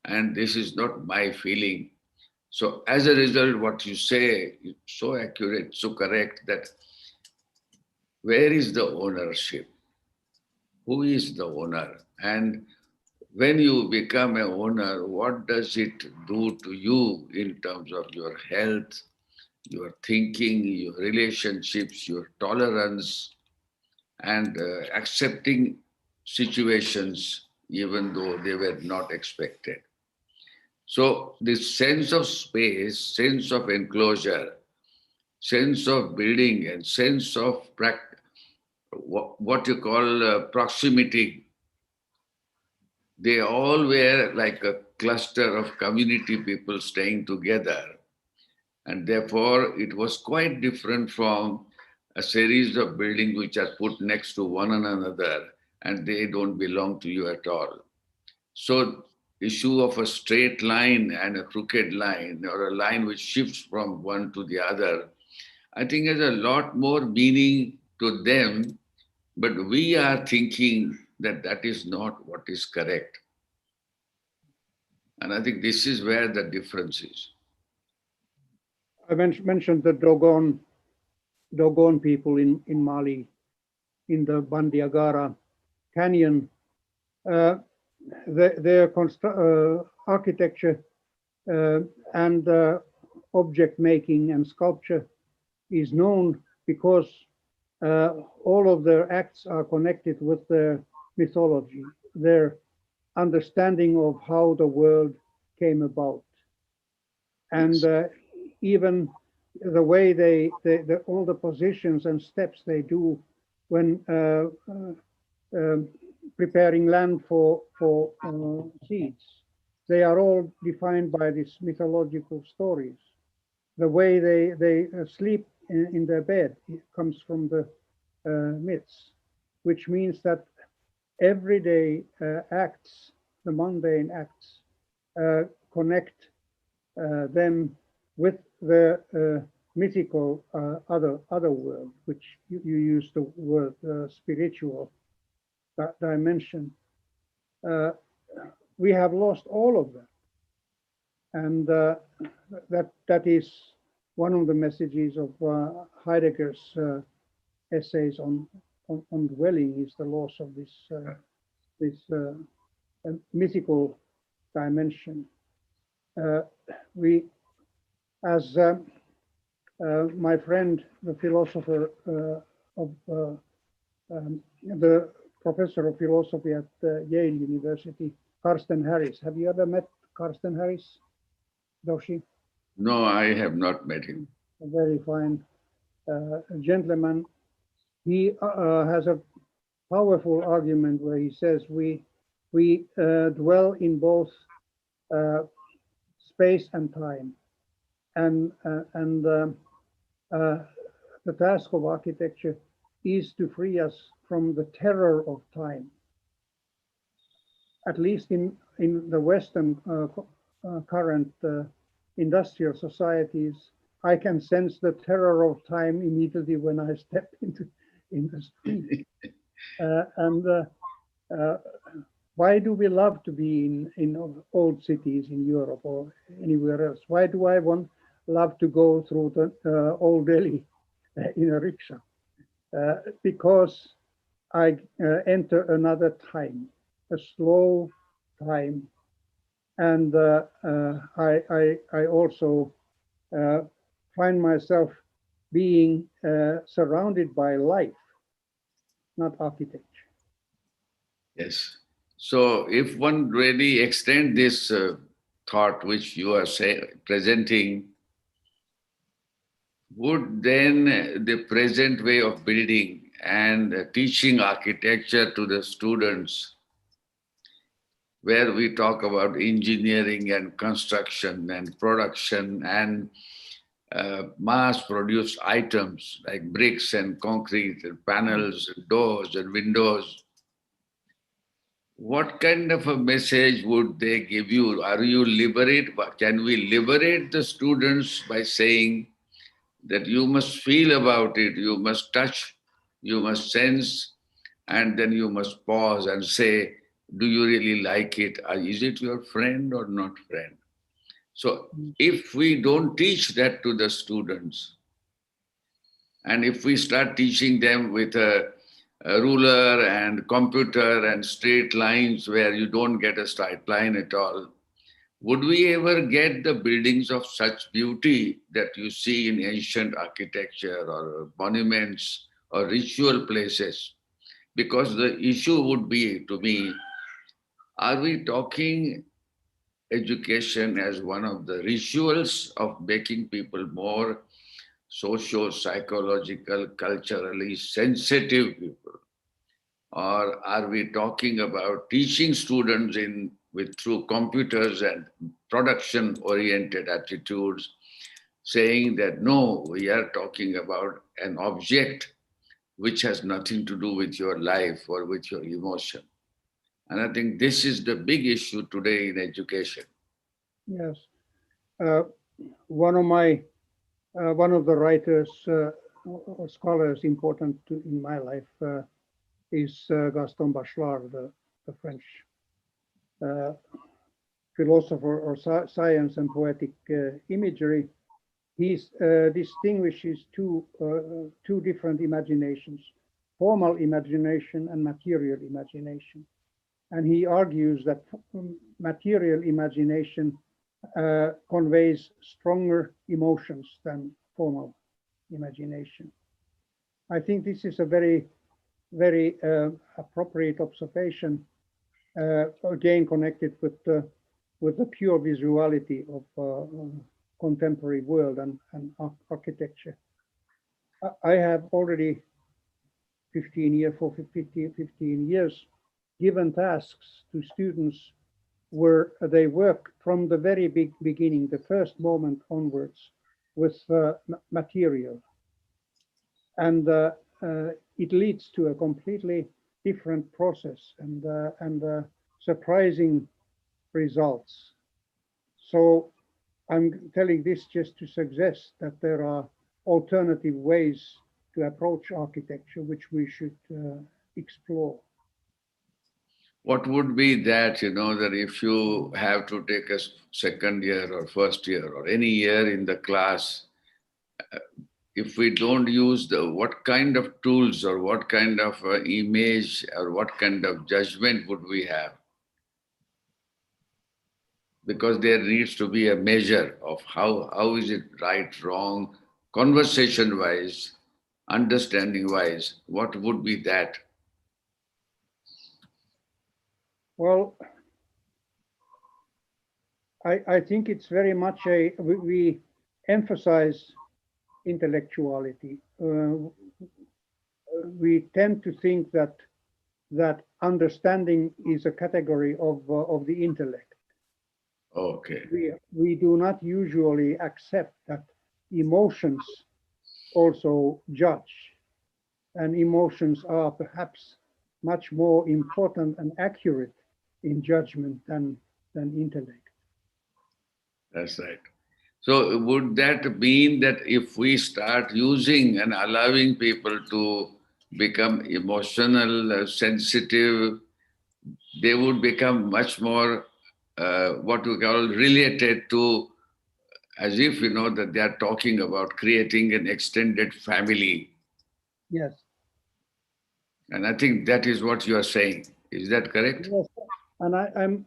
and this is not my feeling. So as a result, what you say is so accurate, so correct, that where is the ownership? Who is the owner? And when you become an owner, what does it do to you in terms of your health, your thinking, your relationships, your tolerance, and accepting situations even though they were not expected? So this sense of space, sense of enclosure, sense of building, and sense of what you call proximity, they all were like a cluster of community people staying together. And therefore, it was quite different from a series of buildings which are put next to one another and they don't belong to you at all. So issue of a straight line and a crooked line, or a line which shifts from one to the other, I think has a lot more meaning to them, but we are thinking that that is not what is correct. And I think this is where the difference is. I mentioned the Dogon people in Mali, in the Bandiagara Canyon. Their architecture and object making and sculpture is known because all of their acts are connected with their mythology, their understanding of how the world came about. And even the way all the positions and steps they do when preparing land for seeds, they are all defined by these mythological stories. The way they sleep in their bed, it comes from the myths, which means that everyday acts, the mundane acts, connect them with the mythical other world, which you use the word spiritual dimension. We have lost all of that, and that is one of the messages of Heidegger's essays on dwelling, is the loss of this mythical dimension. We, as my friend, the philosopher the professor of philosophy at Yale University, Carsten Harris. Have you ever met Carsten Harris, Doshi? No, I have not met him. A very fine gentleman. He has a powerful argument where he says we dwell in both space and time, and the task of architecture is to free us from the terror of time. At least in the Western current industrial societies, I can sense the terror of time immediately when I step in the street. Why do we love to be in old cities in Europe or anywhere else? Why do I love to go through the old Delhi in a rickshaw? Because I enter another time, a slow time, and I also find myself being surrounded by life, not architecture. Yes. So if one really extend this thought which you are presenting, would then the present way of building and teaching architecture to the students, where we talk about engineering and construction and production and mass-produced items like bricks and concrete and panels and doors and windows, what kind of a message would they give you? Are you can we liberate the students by saying that you must feel about it, you must touch, you must sense, and then you must pause and say, do you really like it? Is it your friend or not friend? So if we don't teach that to the students, and if we start teaching them with a ruler and computer and straight lines where you don't get a straight line at all, would we ever get the buildings of such beauty that you see in ancient architecture or monuments or ritual places? Because the issue would be, to me, are we talking education as one of the rituals of making people more socio-psychological, culturally sensitive people? Or are we talking about teaching students through computers and production-oriented attitudes, saying that no, we are talking about an object which has nothing to do with your life or with your emotion? And I think this is the big issue today in education. Yes. One of the writers or scholars important in my life is Gaston Bachelard, the French philosopher or science and poetic imagery. He distinguishes two different imaginations: formal imagination and material imagination. And he argues that material imagination conveys stronger emotions than formal imagination. I think this is a very, very appropriate observation, again connected with the pure visuality of contemporary world and architecture. I have already 15 years given tasks to students they work from the very beginning, the first moment onwards, with material, and it leads to a completely different process and surprising results. So I'm telling this just to suggest that there are alternative ways to approach architecture, which we should explore. What would be that, that if you have to take a second year or first year or any year in the class, if we don't use what kind of tools or what kind of image or what kind of judgment would we have? Because there needs to be a measure of how is it right, wrong, conversation-wise, understanding-wise, what would be that? Well, I think it's very much we emphasize intellectuality. We tend to think that understanding is a category of the intellect. Okay. We do not usually accept that emotions also judge, and emotions are perhaps much more important and accurate in judgment than intellect. That's right. So would that mean that if we start using and allowing people to become emotional, sensitive, they would become much more what we call related to, as if that they are talking about creating an extended family. Yes. And I think that is what you are saying. Is that correct? Yes. And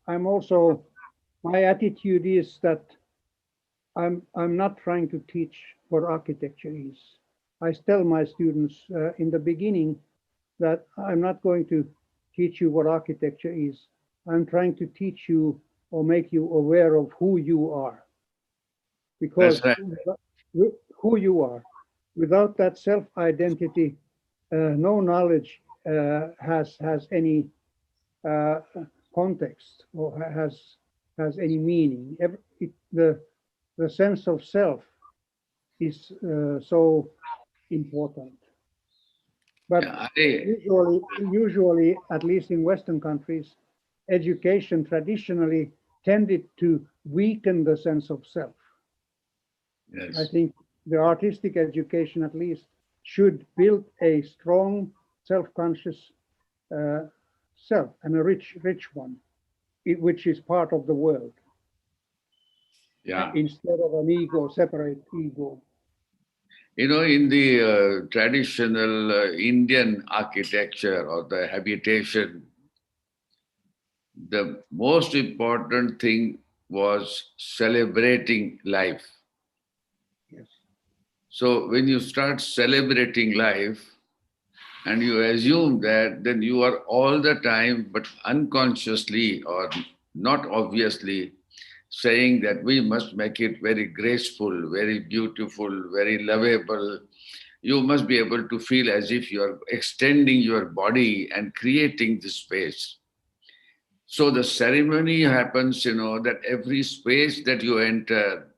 I'm also, my attitude is that I'm not trying to teach what architecture is. I tell my students in the beginning that I'm not going to teach you what architecture is. I'm trying to teach you or make you aware of who you are. Because That's right. who you are, without that self-identity, no knowledge has any context or has any meaning. The sense of self is so important. But usually, at least in Western countries, education traditionally tended to weaken the sense of self. Yes. I think the artistic education, at least, should build a strong, self-conscious self, and a rich one, which is part of the world. Yeah. Instead of an ego, separate ego. In the traditional Indian architecture or the habitation, the most important thing was celebrating life. Yes. So when you start celebrating life and you assume that, then you are all the time, but unconsciously or not obviously, saying that we must make it very graceful, very beautiful, very lovable. You must be able to feel as if you are extending your body and creating this space. So the ceremony happens, that every space that you enter,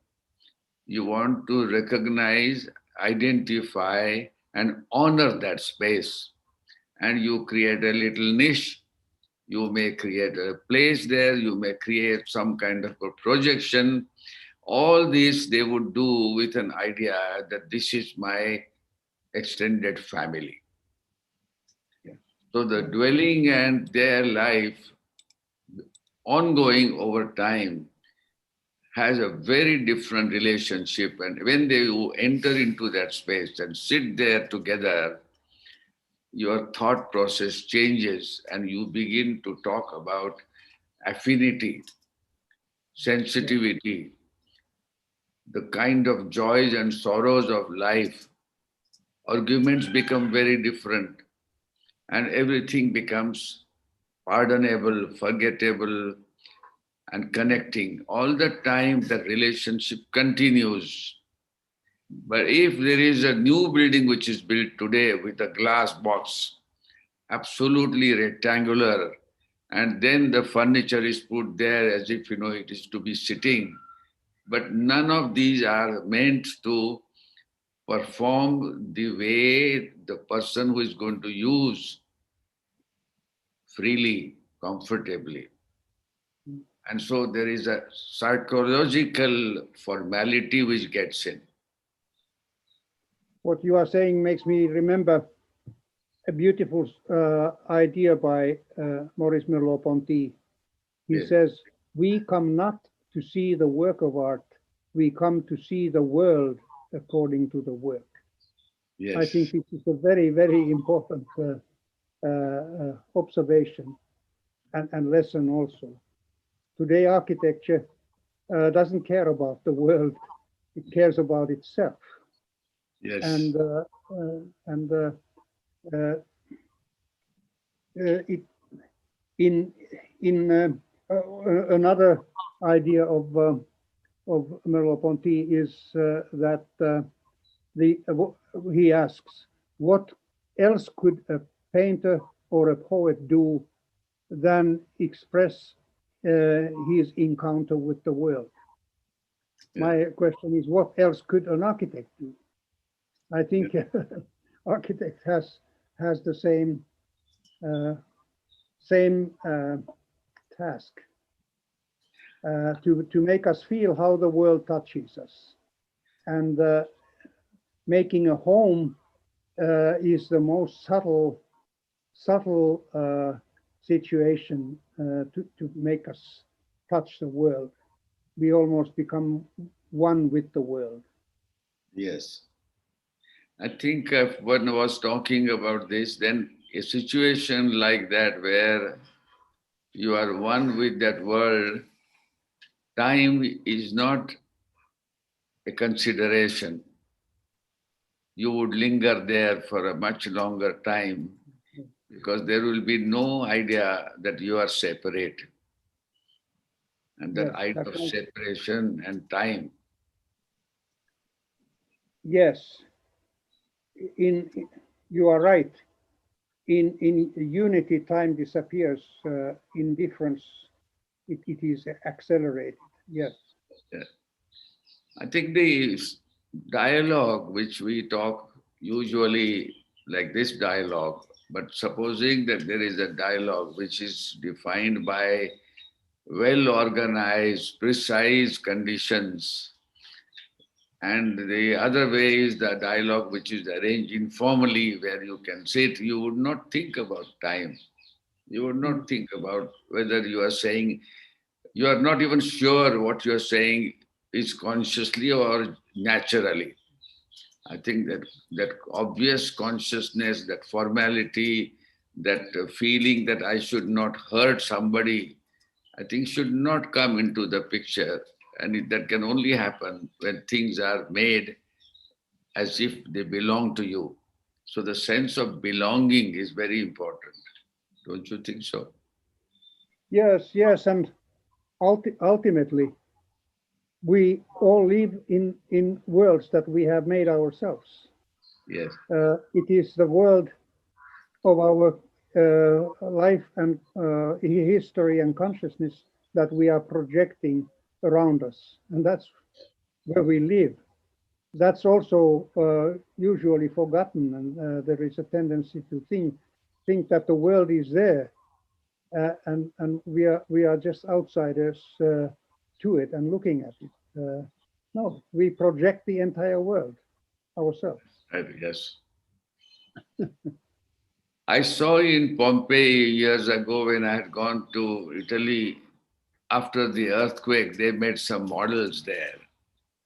you want to recognize, identify, and honor that space. And you create a little niche. You may create a place there. You may create some kind of a projection. All this they would do with an idea that this is my extended family. Yeah. So the dwelling and their life, ongoing over time, has a very different relationship. And when they enter into that space and sit there together, your thought process changes and you begin to talk about affinity, sensitivity, the kind of joys and sorrows of life. Arguments become very different and everything becomes pardonable, forgettable, and connecting. All the time the relationship continues. But if there is a new building which is built today with a glass box, absolutely rectangular, And then the furniture is put there as if, it is to be sitting. But none of these are meant to perform the way the person who is going to use freely, comfortably. And so there is a psychological formality which gets in. What you are saying makes me remember a beautiful idea by Maurice Merleau-Ponty. He Yes. says, we come not to see the work of art, we come to see the world according to the work. Yes. I think this is a very, very important observation and lesson also. Today, architecture doesn't care about the world, it cares about itself. Yes. And another idea of Merleau-Ponty is that he asks, what else could a painter or a poet do than express his encounter with the world? Yeah. My question is, what else could an architect do? I think architect has the same task to make us feel how the world touches us, and making a home is the most subtle situation to make us touch the world. We almost become one with the world. Yes. I think if one was talking about this, then a situation like that where you are one with that world, time is not a consideration. You would linger there for a much longer time because there will be no idea that you are separate. And that Yes, idea that's of right. separation and time. Yes, you are right. In unity, time disappears. In difference, it is accelerated. Yes. Yeah. I think the dialogue which we talk usually like this dialogue, but supposing that there is a dialogue which is defined by well organized, precise conditions, and the other way is the dialogue which is arranged informally where you can sit, you would not think about time. You would not think about whether you are saying, you are not even sure what you are saying is consciously or naturally. I think that obvious consciousness, that formality, that feeling that I should not hurt somebody, I think should not come into the picture. And that can only happen when things are made as if they belong to you. So the sense of belonging is very important. Don't you think so? Yes, yes, and ultimately, we all live in worlds that we have made ourselves. Yes. It is the world of our life and history and consciousness that we are projecting around us, and that's where we live. That's also usually forgotten, and there is a tendency to think that the world is there, and we are just outsiders to it and looking at it. No, we project the entire world ourselves. Yes. I saw in Pompeii years ago when I had gone to Italy after the earthquake, they made some models there.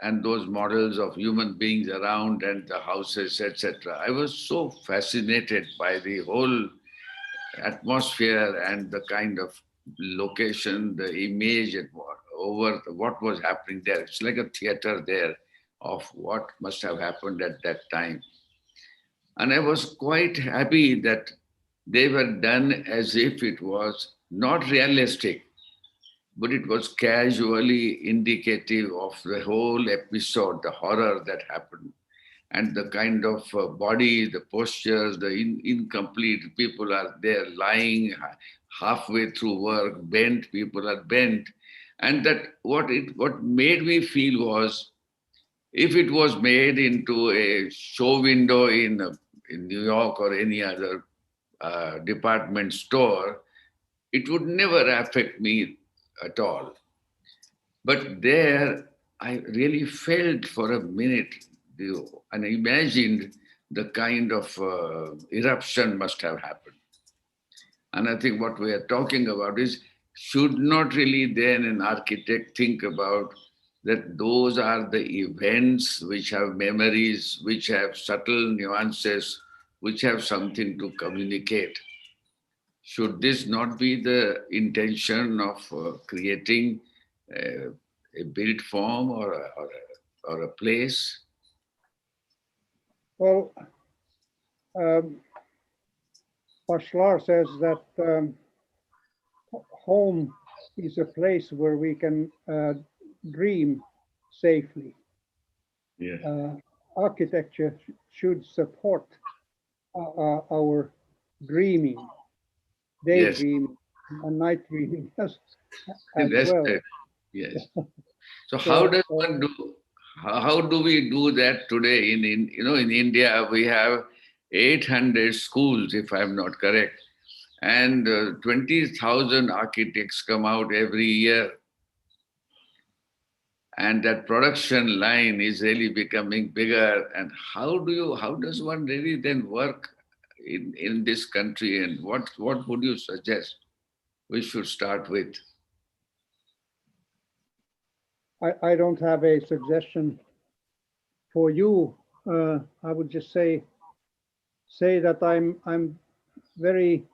And those models of human beings around and the houses, etc. I was so fascinated by the whole atmosphere and the kind of location, the image over what was happening there. It's like a theater there of what must have happened at that time. And I was quite happy that they were done as if it was not realistic, but it was casually indicative of the whole episode, the horror that happened, and the kind of body, the postures, the incomplete people are there lying, halfway through work, bent, people are bent. And that what made me feel was, if it was made into a show window in New York or any other department store, it would never affect me at all. But there, I really felt for a minute and imagined the kind of eruption must have happened. And I think what we are talking about is, should not really then an architect think about that those are the events which have memories, which have subtle nuances, which have something to communicate. Should this not be the intention of creating a built form or a place? Well, Bashlar says that home is a place where we can dream safely. Yes. Architecture should support our dreaming, daydreaming, and night dreaming as That's well. it. Yes. So how does one do? How do we do that today? In India we have 800 schools, if I'm not correct, and 20,000 architects come out every year, and that production line is really becoming bigger. And how does one really then work in this country? And what would you suggest we should start with? I don't have a suggestion for you. I would just say that I'm very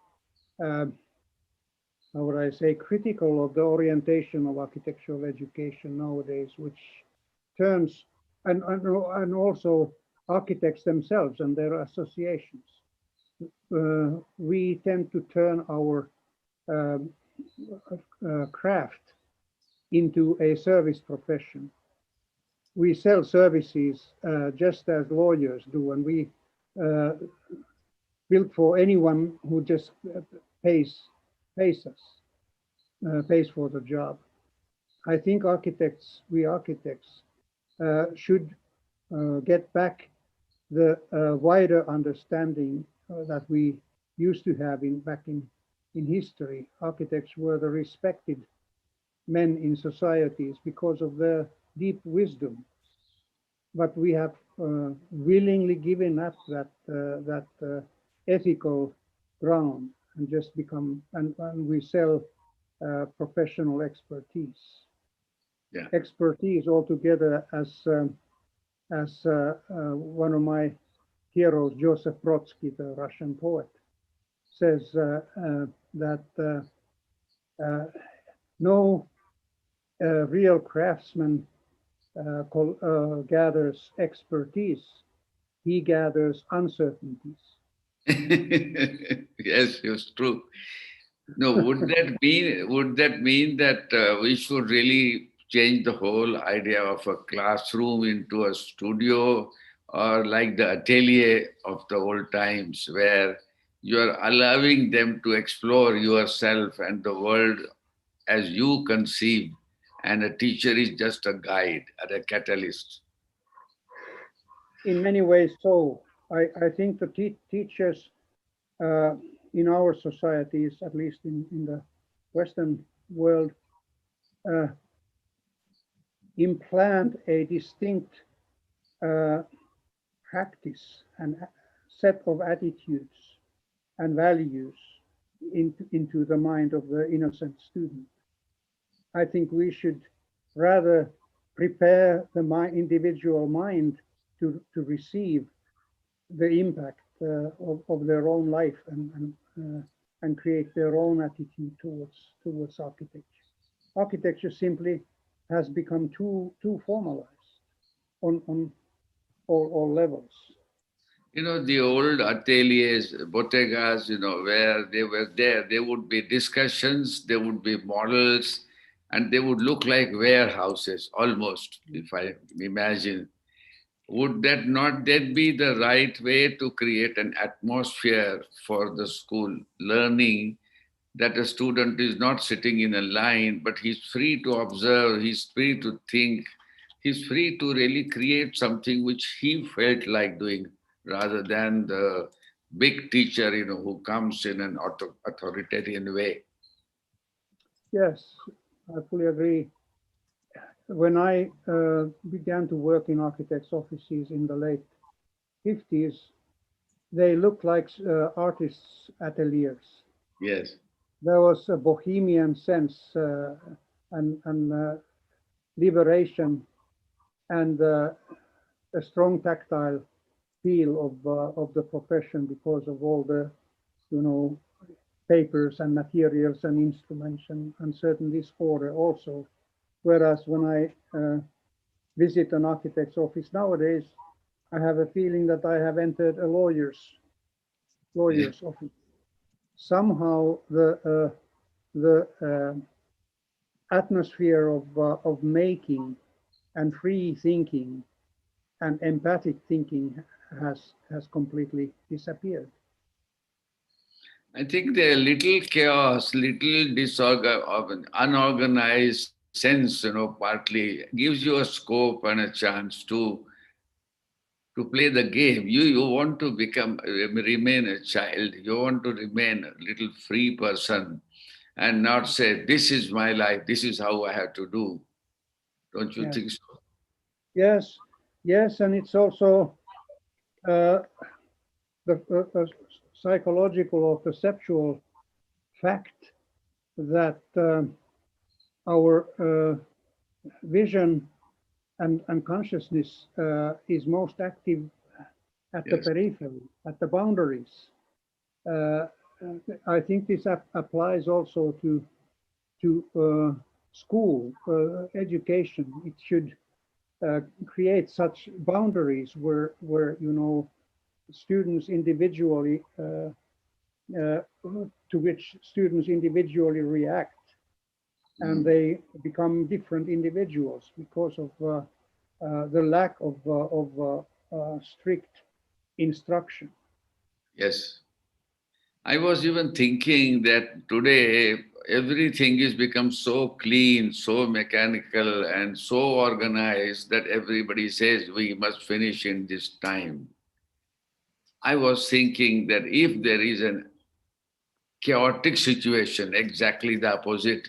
how would I say, critical of the orientation of architectural education nowadays, which turns and also architects themselves and their associations. We tend to turn our craft into a service profession. We sell services just as lawyers do, and we build for anyone who just pays for the job. I think we architects should get back the wider understanding that we used to have back in history. Architects were the respected men in societies because of their deep wisdom. But we have willingly given up that ethical ground and just become, and we sell professional expertise. Yeah. Expertise altogether, as one of my heroes, Joseph Brodsky, the Russian poet, says that no real craftsman gathers expertise, he gathers uncertainties. Yes, it's true. No, would that mean that we should really change the whole idea of a classroom into a studio, or like the atelier of the old times, where you are allowing them to explore yourself and the world as you conceive, and a teacher is just a guide or a catalyst? In many ways, so. I think the teachers in our societies, at least in the Western world, implant a distinct practice and set of attitudes and values into the mind of the innocent student. I think we should rather prepare the individual mind to receive the impact of their own life and create their own attitude towards architecture. Architecture simply has become too formalized on all levels. The old ateliers, bodegas, where they were there would be discussions, there would be models, and they would look like warehouses almost, if I imagine. Would that not be the right way to create an atmosphere for the school learning, that a student is not sitting in a line, but he's free to observe, he's free to think, he's free to really create something which he felt like doing, rather than the big teacher, who comes in an authoritarian way. Yes, I fully agree. When I began to work in architects' offices in the late 50s, they looked like artists' ateliers. Yes, There was a bohemian sense and liberation and a strong tactile feel of the profession because of all the, papers and materials and instruments and certain disorder also. Whereas when I visit an architect's office nowadays, I have a feeling that I have entered a lawyer's office. Somehow the atmosphere of making and free thinking and empathic thinking has completely disappeared. I think the little chaos, little unorganized sense, partly gives you a scope and a chance to play the game. You want to remain a child. You want to remain a little free person and not say, this is my life, this is how I have to do. Don't you Yes. think so? Yes, and it's also the psychological or perceptual fact that our vision and consciousness is most active at the Yes. periphery, at the boundaries. I think this applies also to school education. It should create such boundaries where students individually to which students individually react, and they become different individuals because of the lack of strict instruction. Yes. I was even thinking that today everything is become so clean, so mechanical, and so organized that everybody says we must finish in this time. I was thinking that if there is a chaotic situation, exactly the opposite,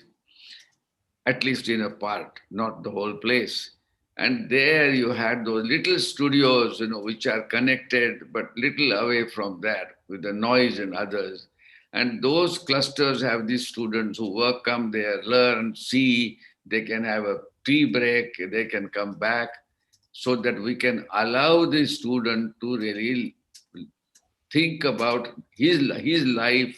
at least in a part, not the whole place. And there you had those little studios, which are connected but little away from that with the noise and others. And those clusters have these students who work, come there, learn, see, they can have a tea break, they can come back, so that we can allow the student to really think about his life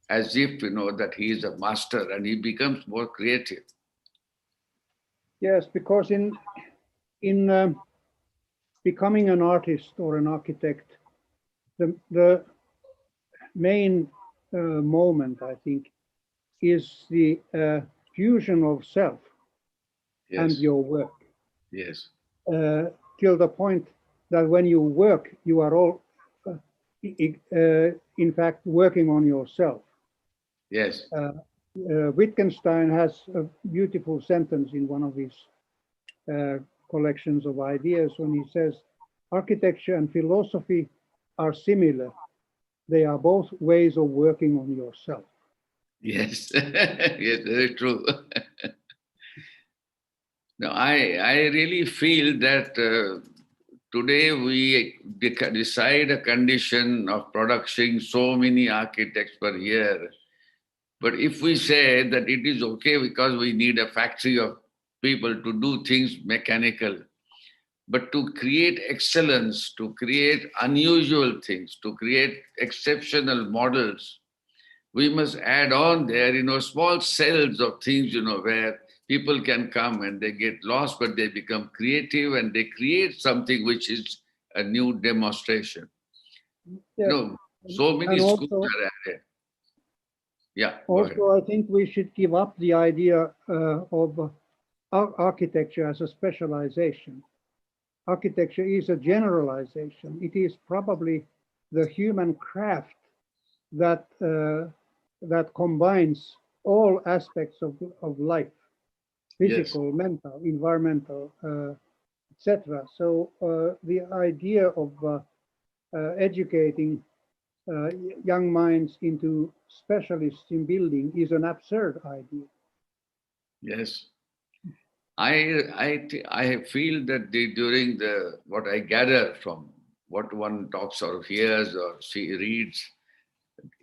as if, that he is a master and he becomes more creative. Yes, because in becoming an artist or an architect, the main moment, I think, is the fusion of self and Yes. your work, Yes. till the point that when you work, you are all, in fact, working on yourself. Yes. Wittgenstein has a beautiful sentence in one of his collections of ideas when he says, architecture and philosophy are similar. They are both ways of working on yourself. Yes. Yes, very true. Now, I really feel that today we decide a condition of production so many architects per year. But if we say that it is okay because we need a factory of people to do things mechanical, but to create excellence, to create unusual things, to create exceptional models, we must add on there, small cells of things, where people can come and they get lost, but they become creative and they create something which is a new demonstration. Yeah. So many And schools also, are added. Yeah. Go ahead. also, I think we should give up the idea of architecture as a specialization. Architecture is a generalization. It is probably the human craft that that combines all aspects of life, physical, Yes. mental, environmental, etc. So the idea of educating young minds into specialists in building is an absurd idea. Yes. I feel that during what I gather from what one talks or hears or reads,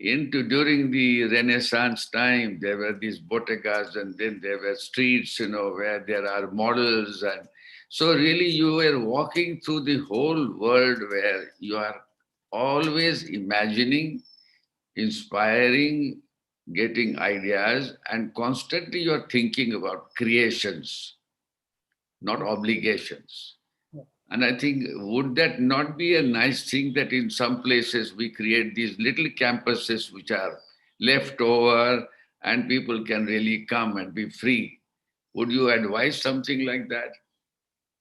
during the Renaissance time, there were these bodegas and then there were streets, where there are models. And so really you were walking through the whole world where you are always imagining, inspiring, getting ideas, and constantly you're thinking about creations, not obligations. And I think, would that not be a nice thing that in some places we create these little campuses which are left over and people can really come and be free? Would you advise something like that?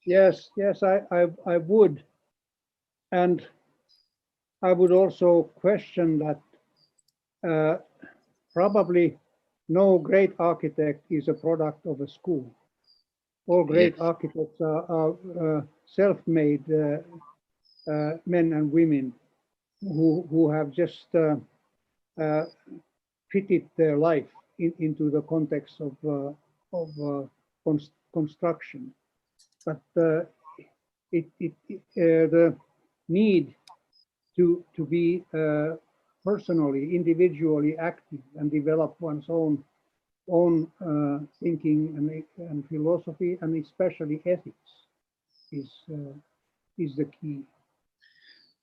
Yes, I would. And I would also question that probably no great architect is a product of a school. All great Yes. architects are self-made men and women who have just fitted their life into the context of construction. But the need to be personally, individually active and develop one's own thinking and philosophy, and especially ethics, is the key.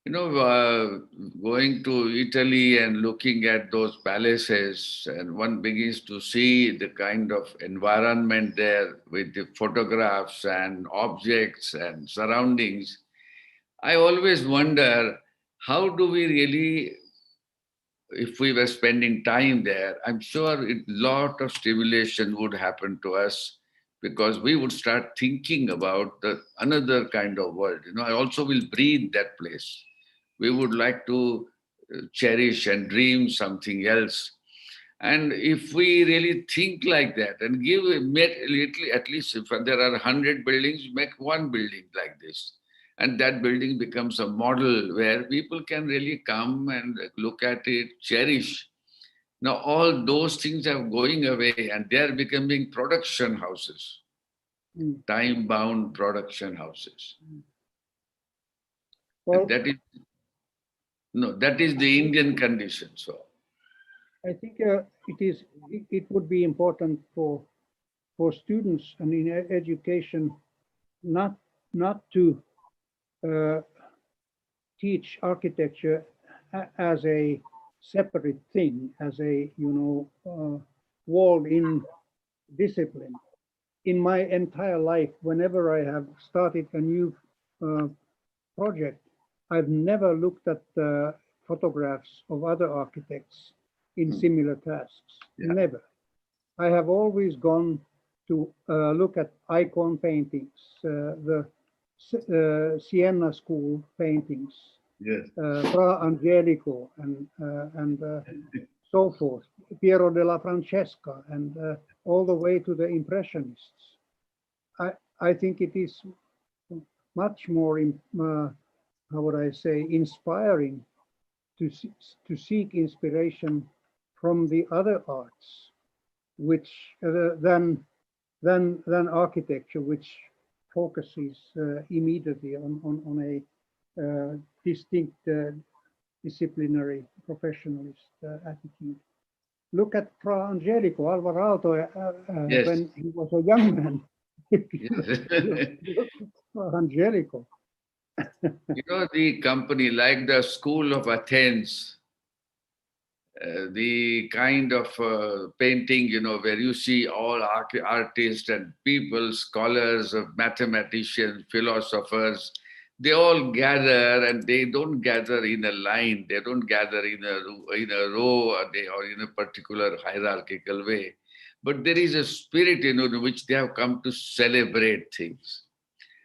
Going to Italy and looking at those palaces, and one begins to see the kind of environment there with the photographs and objects and surroundings. I always wonder, how do we really, if we were spending time there, I'm sure a lot of stimulation would happen to us because we would start thinking about another kind of world. I also will breathe that place. We would like to cherish and dream something else. And if we really think like that and give at least if there are 100 buildings, make one building like this. And that building becomes a model where people can really come and look at it, cherish. Now, all those things are going away and they are becoming production houses, time-bound production houses. Well, And that is the Indian condition. So I think it would be important for students and in education not to teach architecture as a separate thing, as a walled-in discipline. In my entire life, whenever I have started a new project, I've never looked at photographs of other architects in similar tasks. Yeah. Never. I have always gone to look at icon paintings, the Siena School paintings, yes, Fra Angelico, and so forth, Piero della Francesca, and all the way to the Impressionists. I think it is much more, how would I say, inspiring to seek inspiration from the other arts, which than architecture, which focuses immediately on a distinct disciplinary professionalist attitude. Look at Fra Angelico Alvarado Yes. when he was a young man. Fra Angelico. The company, like the School of Athens, the kind of painting, where you see all artists and people, scholars, mathematicians, philosophers, they all gather, and they don't gather in a line. They don't gather in a row or in a particular hierarchical way. But there is a spirit, in which they have come to celebrate things.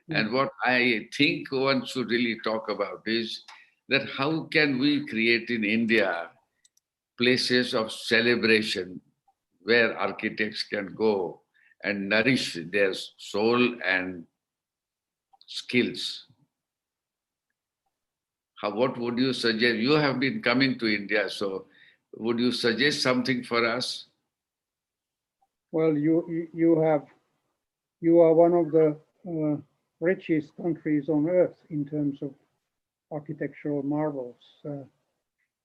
And what I think one should really talk about is that how can we create in India places of celebration where architects can go and nourish their soul and skills. What would you suggest? You have been coming to India, so would you suggest something for us? Well, you are one of the richest countries on earth in terms of architectural marvels.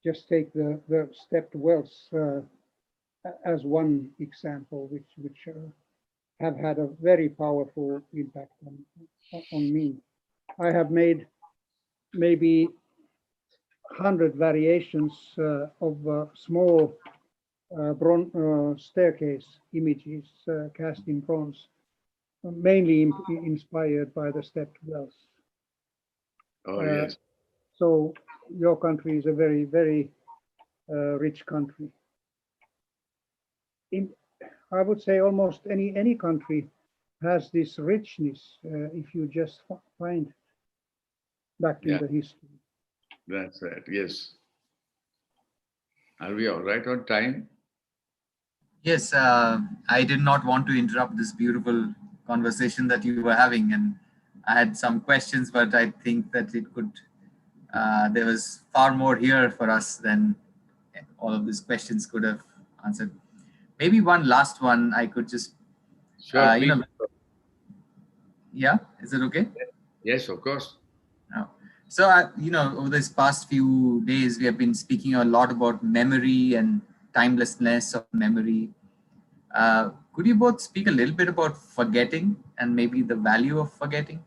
Just take the stepped wells as one example, which have had a very powerful impact on me. I have made maybe 100 variations of small staircase images cast in bronze, mainly inspired by the stepped wells. Oh, yes. So your country is a very, very rich country. I would say almost any country has this richness if you just find it back in the history. That's right, yes. Are we all right on time? Yes, I did not want to interrupt this beautiful conversation that you were having, and I had some questions, but I think that it could, there was far more here for us than all of these questions could have answered. Maybe one last one I could just, Sure, you know, yeah, is it okay? Yes, of course. Oh. So, you know, over this past few days, we have been speaking a lot about memory and timelessness of memory. Could you both speak a little bit about forgetting and maybe the value of forgetting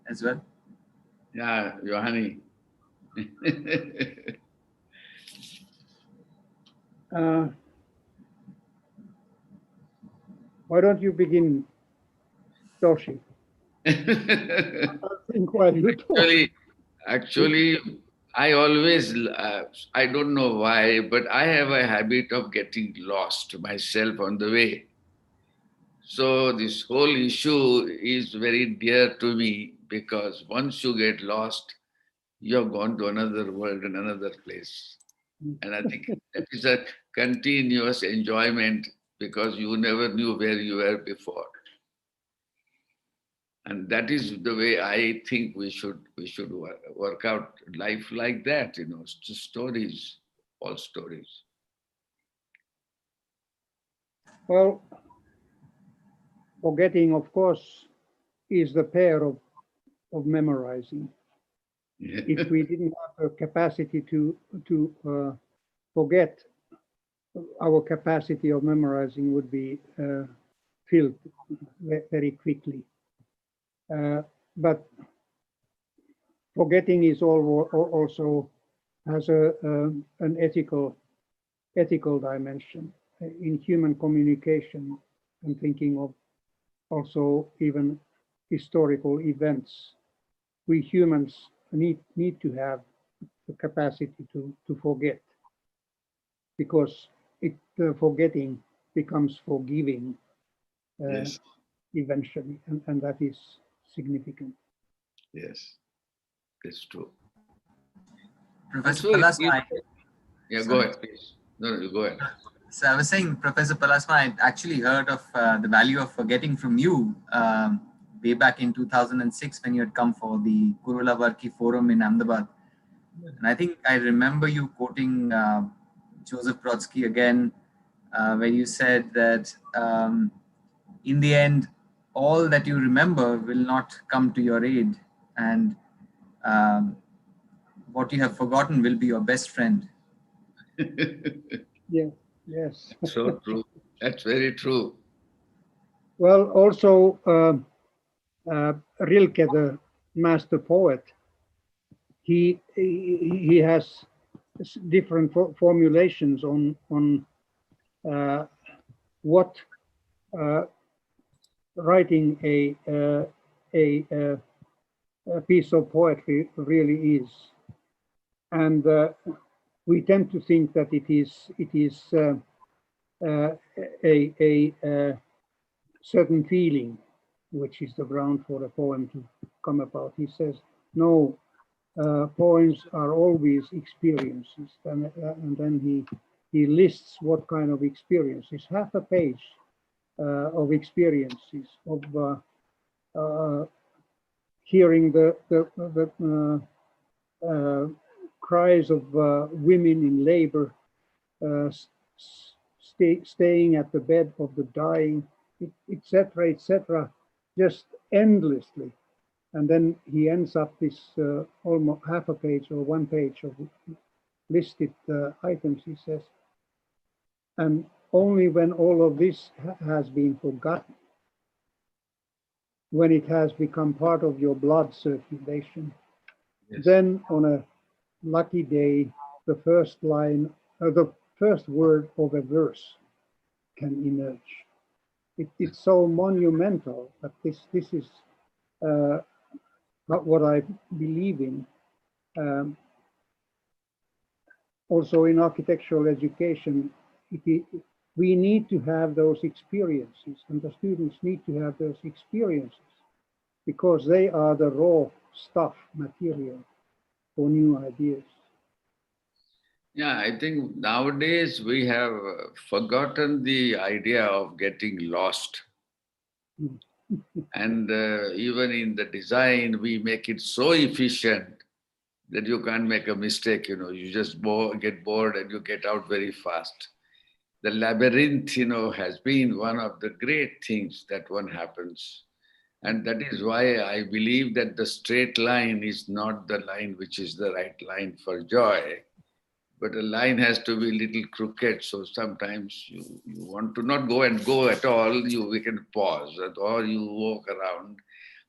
as well? Yeah, Juhani. Why don't you begin, Doshi? Actually, I always, I don't know why, but I have a habit of getting lost myself on the way. So this whole issue is very dear to me because once you get lost, you're gone to another world and another place. And I think that is a continuous enjoyment because you never knew where you were before. And that is the way I think we should work out life like that, you know, stories, all stories. Well, forgetting, of course, is the pair of memorizing. If we didn't have a capacity to forget, our capacity of memorizing would be filled very quickly. But forgetting is also has an ethical dimension in human communication and thinking of also even historical events. We humans need to have the capacity to forget, because forgetting becomes forgiving Yes. eventually, and that is significant. Yes, it's true. Professor Pallasmaa. Yeah, go ahead, please. No, you go ahead. So I was saying, Professor Pallasmaa, I actually heard of the value of forgetting from you way back in 2006 when you had come for the Kurula Varki Forum in Ahmedabad. And I think I remember you quoting Joseph Brodsky again, where you said that in the end, all that you remember will not come to your aid, and what you have forgotten will be your best friend. Yeah, yes. So true. That's very true. Well, also Rilke, the master poet, he has different formulations on what writing a piece of poetry really is, and we tend to think that it is a certain feeling which is the ground for a poem to come about. He says, no, poems are always experiences, and then he lists what kind of experiences. Half a page of experiences of hearing the cries of women in labor, staying at the bed of the dying, etc., etc., just endlessly. And then he ends up this almost half a page or 1 page of listed items, he says. And only when all of this has been forgotten, when it has become part of your blood circulation, then on a lucky day, the first line, the first word of a verse can emerge. It's so monumental that this is what I believe in. Also in architectural education, we need to have those experiences, and the students need to have those experiences because they are the raw stuff, material for new ideas. Yeah, I think nowadays we have forgotten the idea of getting lost. And even in the design, we make it so efficient that you can't make a mistake, you just get bored and you get out very fast. The labyrinth, has been one of the great things that one happens. And that is why I believe that the straight line is not the line which is the right line for joy. But a line has to be a little crooked, so sometimes you want to not go at all, we can pause, or you walk around,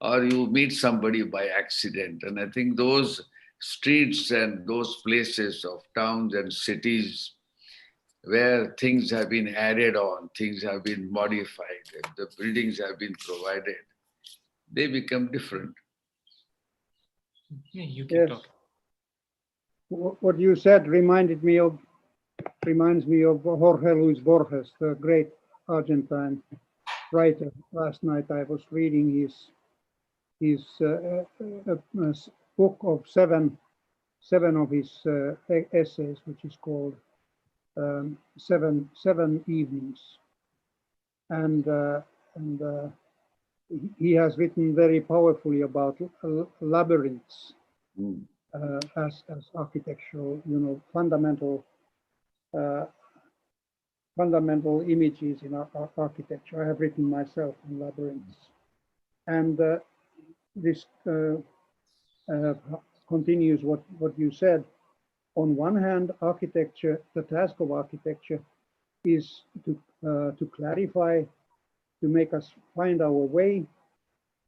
or you meet somebody by accident. And I think those streets and those places of towns and cities where things have been added on, things have been modified, the buildings have been provided, they become different. Yeah, you Yes. keep talking. What you said reminds me of Jorge Luis Borges, the great Argentine writer. Last night I was reading his book of seven of his essays, which is called Seven Evenings, and he has written very powerfully about labyrinths. As architectural, fundamental images in our architecture. I have written myself on labyrinths, and this continues what you said. On one hand, architecture, the task of architecture, is to clarify, to make us find our way,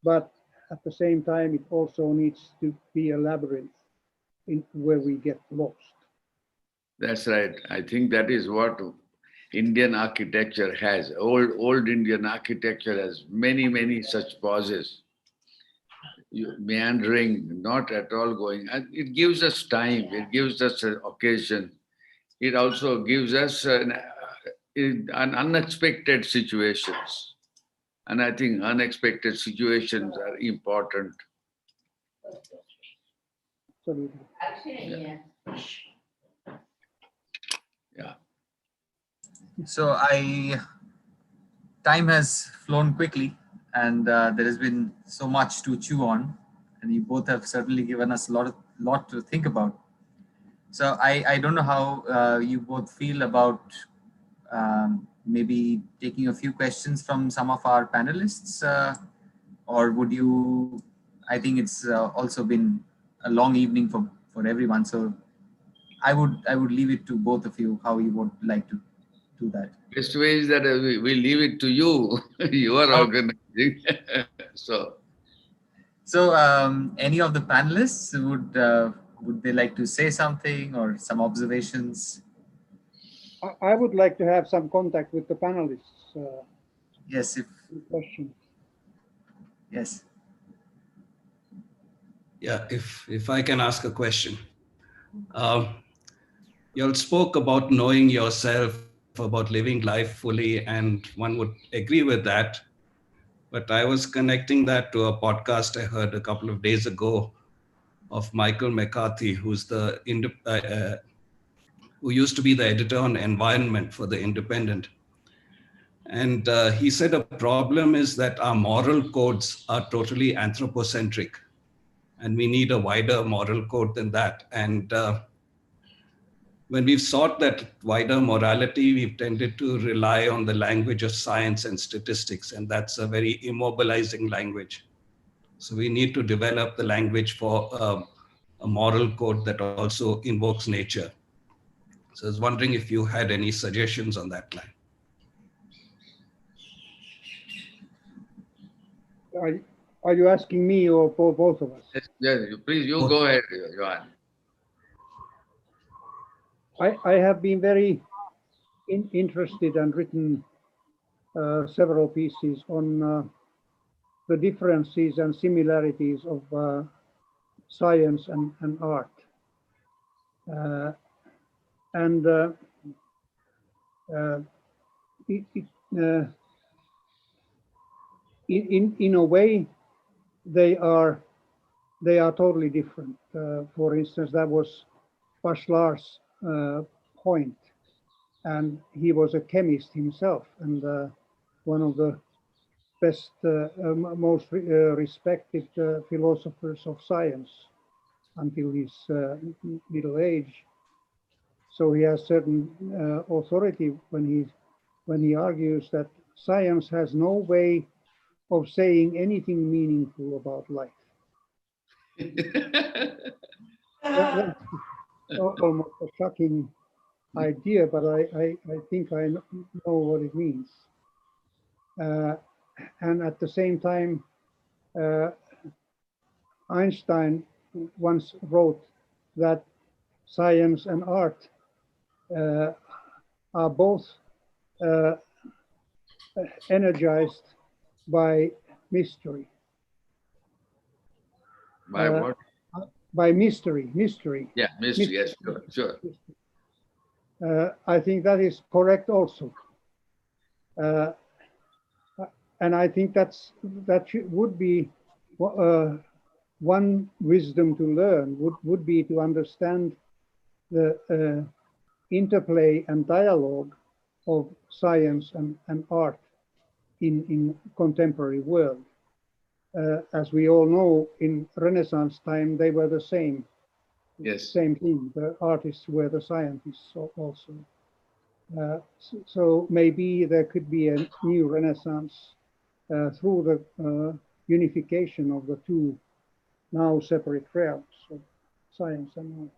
but at the same time, it also needs to be a labyrinth where we get lost. That's right. I think that is what Indian architecture has. Old Indian architecture has many such pauses. Meandering, not at all going. And it gives us time, it gives us an occasion. It also gives us an unexpected situations. And I think unexpected situations are important. Absolutely. Yeah. So time has flown quickly, and there has been so much to chew on, and you both have certainly given us a lot to think about. So I don't know how you both feel about maybe taking a few questions from some of our panelists, or would you? I think it's also been a long evening for everyone, so I would leave it to both of you how you would like to do that. Best way is that we leave it to you. You are organizing. So any of the panelists would they like to say something or some observations? I would like to have some contact with the panelists. Yes, question. Yes. Yeah, if I can ask a question. You all spoke about knowing yourself, about living life fully, and one would agree with that. But I was connecting that to a podcast I heard a couple of days ago of Michael McCarthy, who used to be the editor on environment for The Independent. And he said a problem is that our moral codes are totally anthropocentric, and we need a wider moral code than that. And when we've sought that wider morality, we've tended to rely on the language of science and statistics, and that's a very immobilizing language. So we need to develop the language for a moral code that also invokes nature. So I was wondering if you had any suggestions on that line. Are you asking me or for both of us? Yes, please, you go ahead, Johan. I have been very interested and written several pieces on the differences and similarities of science and art. In a way, they are totally different. For instance, that was Bachelard's point, and he was a chemist himself, and one of the best, most respected philosophers of science until his middle age. So he has certain authority when he argues that science has no way of saying anything meaningful about life. That's almost a shocking idea, but I think I know what it means. And at the same time, Einstein once wrote that science and art are both energized by mystery. By what? By mystery. Yeah, mystery, yes, sure. I think that is correct also. And I think that would be one wisdom to learn, would be to understand the interplay and dialogue of science and art in contemporary world. As we all know, in Renaissance time, they were the same. Yes. Same thing. The artists were the scientists also. So maybe there could be a new Renaissance through the unification of the two now separate realms of science and art.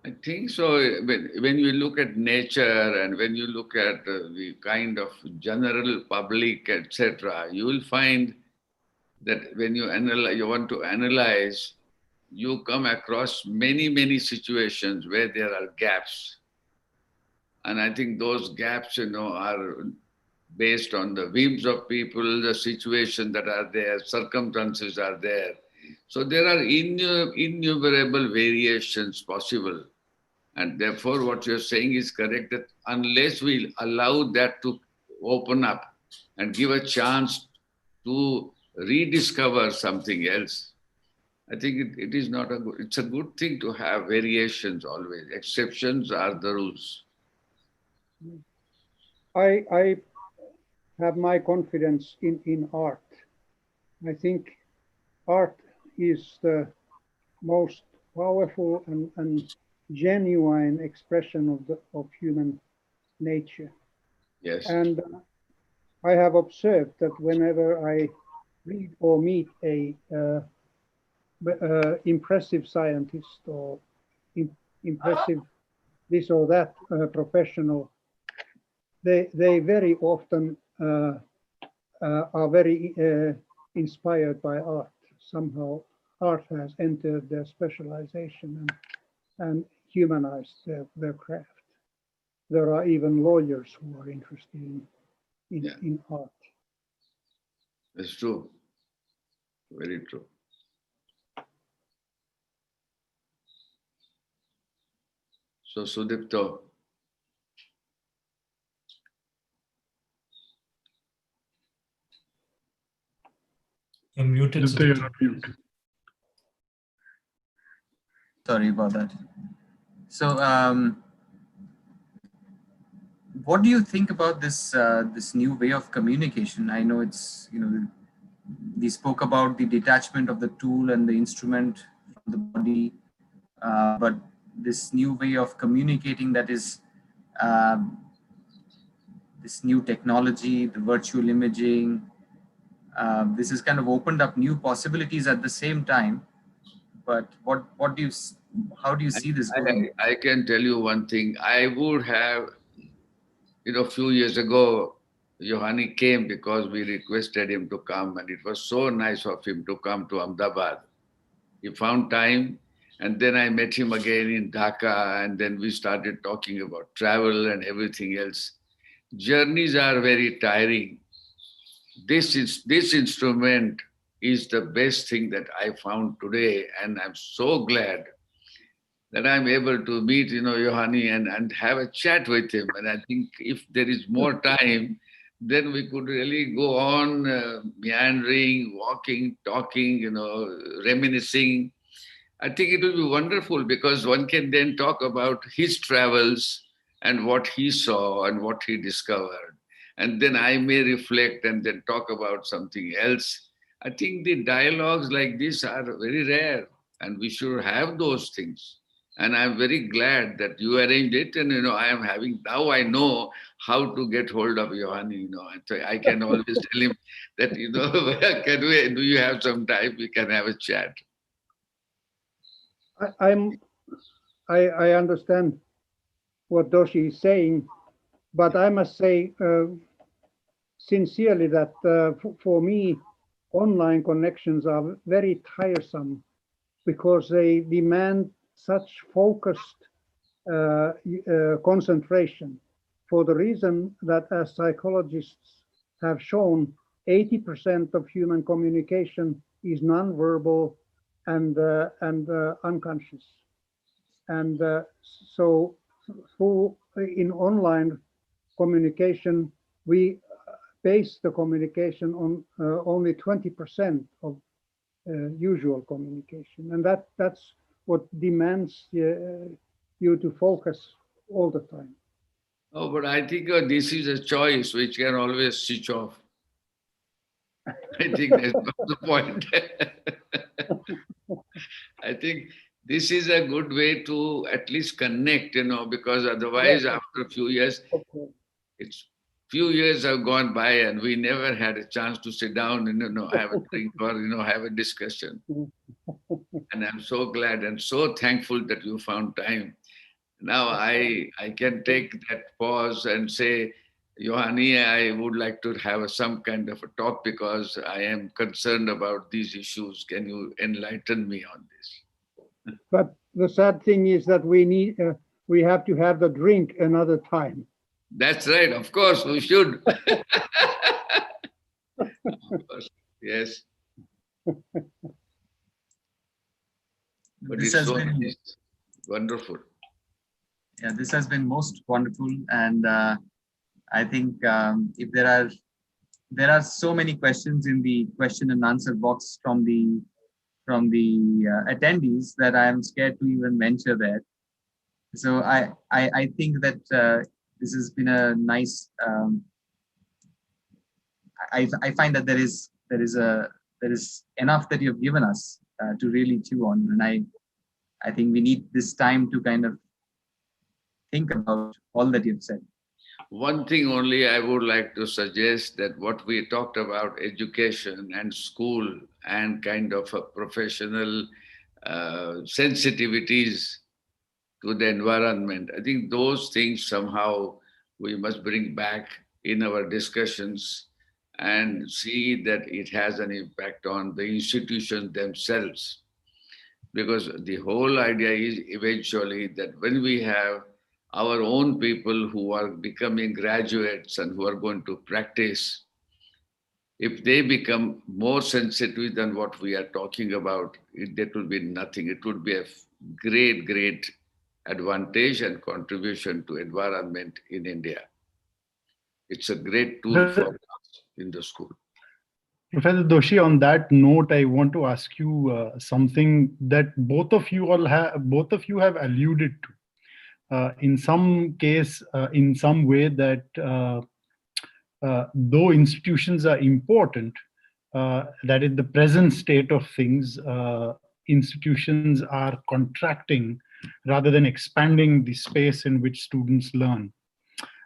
I think so. When you look at nature and when you look at the kind of general public, etc., you will find that when you want to analyze, you come across many situations where there are gaps. And I think those gaps, are based on the whims of people, the situations that are there, circumstances are there. So there are innumerable variations possible. And therefore, what you're saying is correct, that unless we allow that to open up and give a chance to rediscover something else, I think it is not it's a good thing to have variations always. Exceptions are the rules. I have my confidence in art. I think art is the most powerful and genuine expression of human nature. Yes. And I have observed that whenever I read or meet a impressive scientist or impressive this or that professional, they very often are very inspired by art. Somehow art has entered their specialization and humanized their craft. There are even lawyers who are interested in art. That's true. Very true. So, Sudipto. You're muted. Sudipto, you're not muted. Sorry about that. So, what do you think about this this new way of communication? I know it's, we spoke about the detachment of the tool and the instrument from the body, but this new way of communicating, that is this new technology, the virtual imaging, this has kind of opened up new possibilities at the same time. But what do you, how do you see this going? I can tell you one thing. I would have, a few years ago, Juhani came because we requested him to come, and it was so nice of him to come to Ahmedabad. He found time, and then I met him again in Dhaka, and then we started talking about travel and everything else. Journeys are very tiring. This instrument is the best thing that I found today, and I'm so glad that I'm able to meet, Juhani and have a chat with him. And I think if there is more time, then we could really go on meandering, walking, talking, reminiscing. I think it will be wonderful because one can then talk about his travels and what he saw and what he discovered. And then I may reflect and then talk about something else. I think the dialogues like this are very rare, and we should have those things. And I'm very glad that you arranged it. And, I am having, now I know how to get hold of Juhani, and so I can always tell him that, do you have some time? We can have a chat. I understand what Doshi is saying, but I must say sincerely that for me, online connections are very tiresome because they demand such focused concentration, for the reason that, as psychologists have shown, 80% of human communication is nonverbal and unconscious. And so in online communication, we base the communication on only 20% of usual communication. And that's what demands you to focus all the time. Oh, but I think this is a choice which can always switch off. I think that's not the point. I think this is a good way to at least connect, because otherwise, Yes. after a few years, Okay. few years have gone by and we never had a chance to sit down and have a drink or have a discussion. And I'm so glad and so thankful that you found time. Now I can take that pause and say, Juhani, I would like to have some kind of a talk because I am concerned about these issues. Can you enlighten me on this? But the sad thing is that we have to have the drink another time. That's right. Of course, we should. Of course. Yes. But This it's has so been nice. Wonderful. Yeah, this has been most wonderful, and I think if there are so many questions in the question and answer box from the attendees that I am scared to even venture there. So I think that this has been a nice. I find that there is enough that you've given us to really chew on, and I think we need this time to kind of think about all that you've said. One thing only I would like to suggest, that what we talked about, education and school and kind of a professional sensitivities to the environment, I think those things somehow we must bring back in our discussions and see that it has an impact on the institutions themselves. Because the whole idea is eventually that when we have our own people who are becoming graduates and who are going to practice, if they become more sensitive than what we are talking about, that will be nothing. It would be a great, great advantage and contribution to environment in India. It's a great tool for us in the school. Professor Doshi, on that note, I want to ask you something that both of you have alluded to. In some case, in some way, that though institutions are important, that in the present state of things, institutions are contracting rather than expanding the space in which students learn.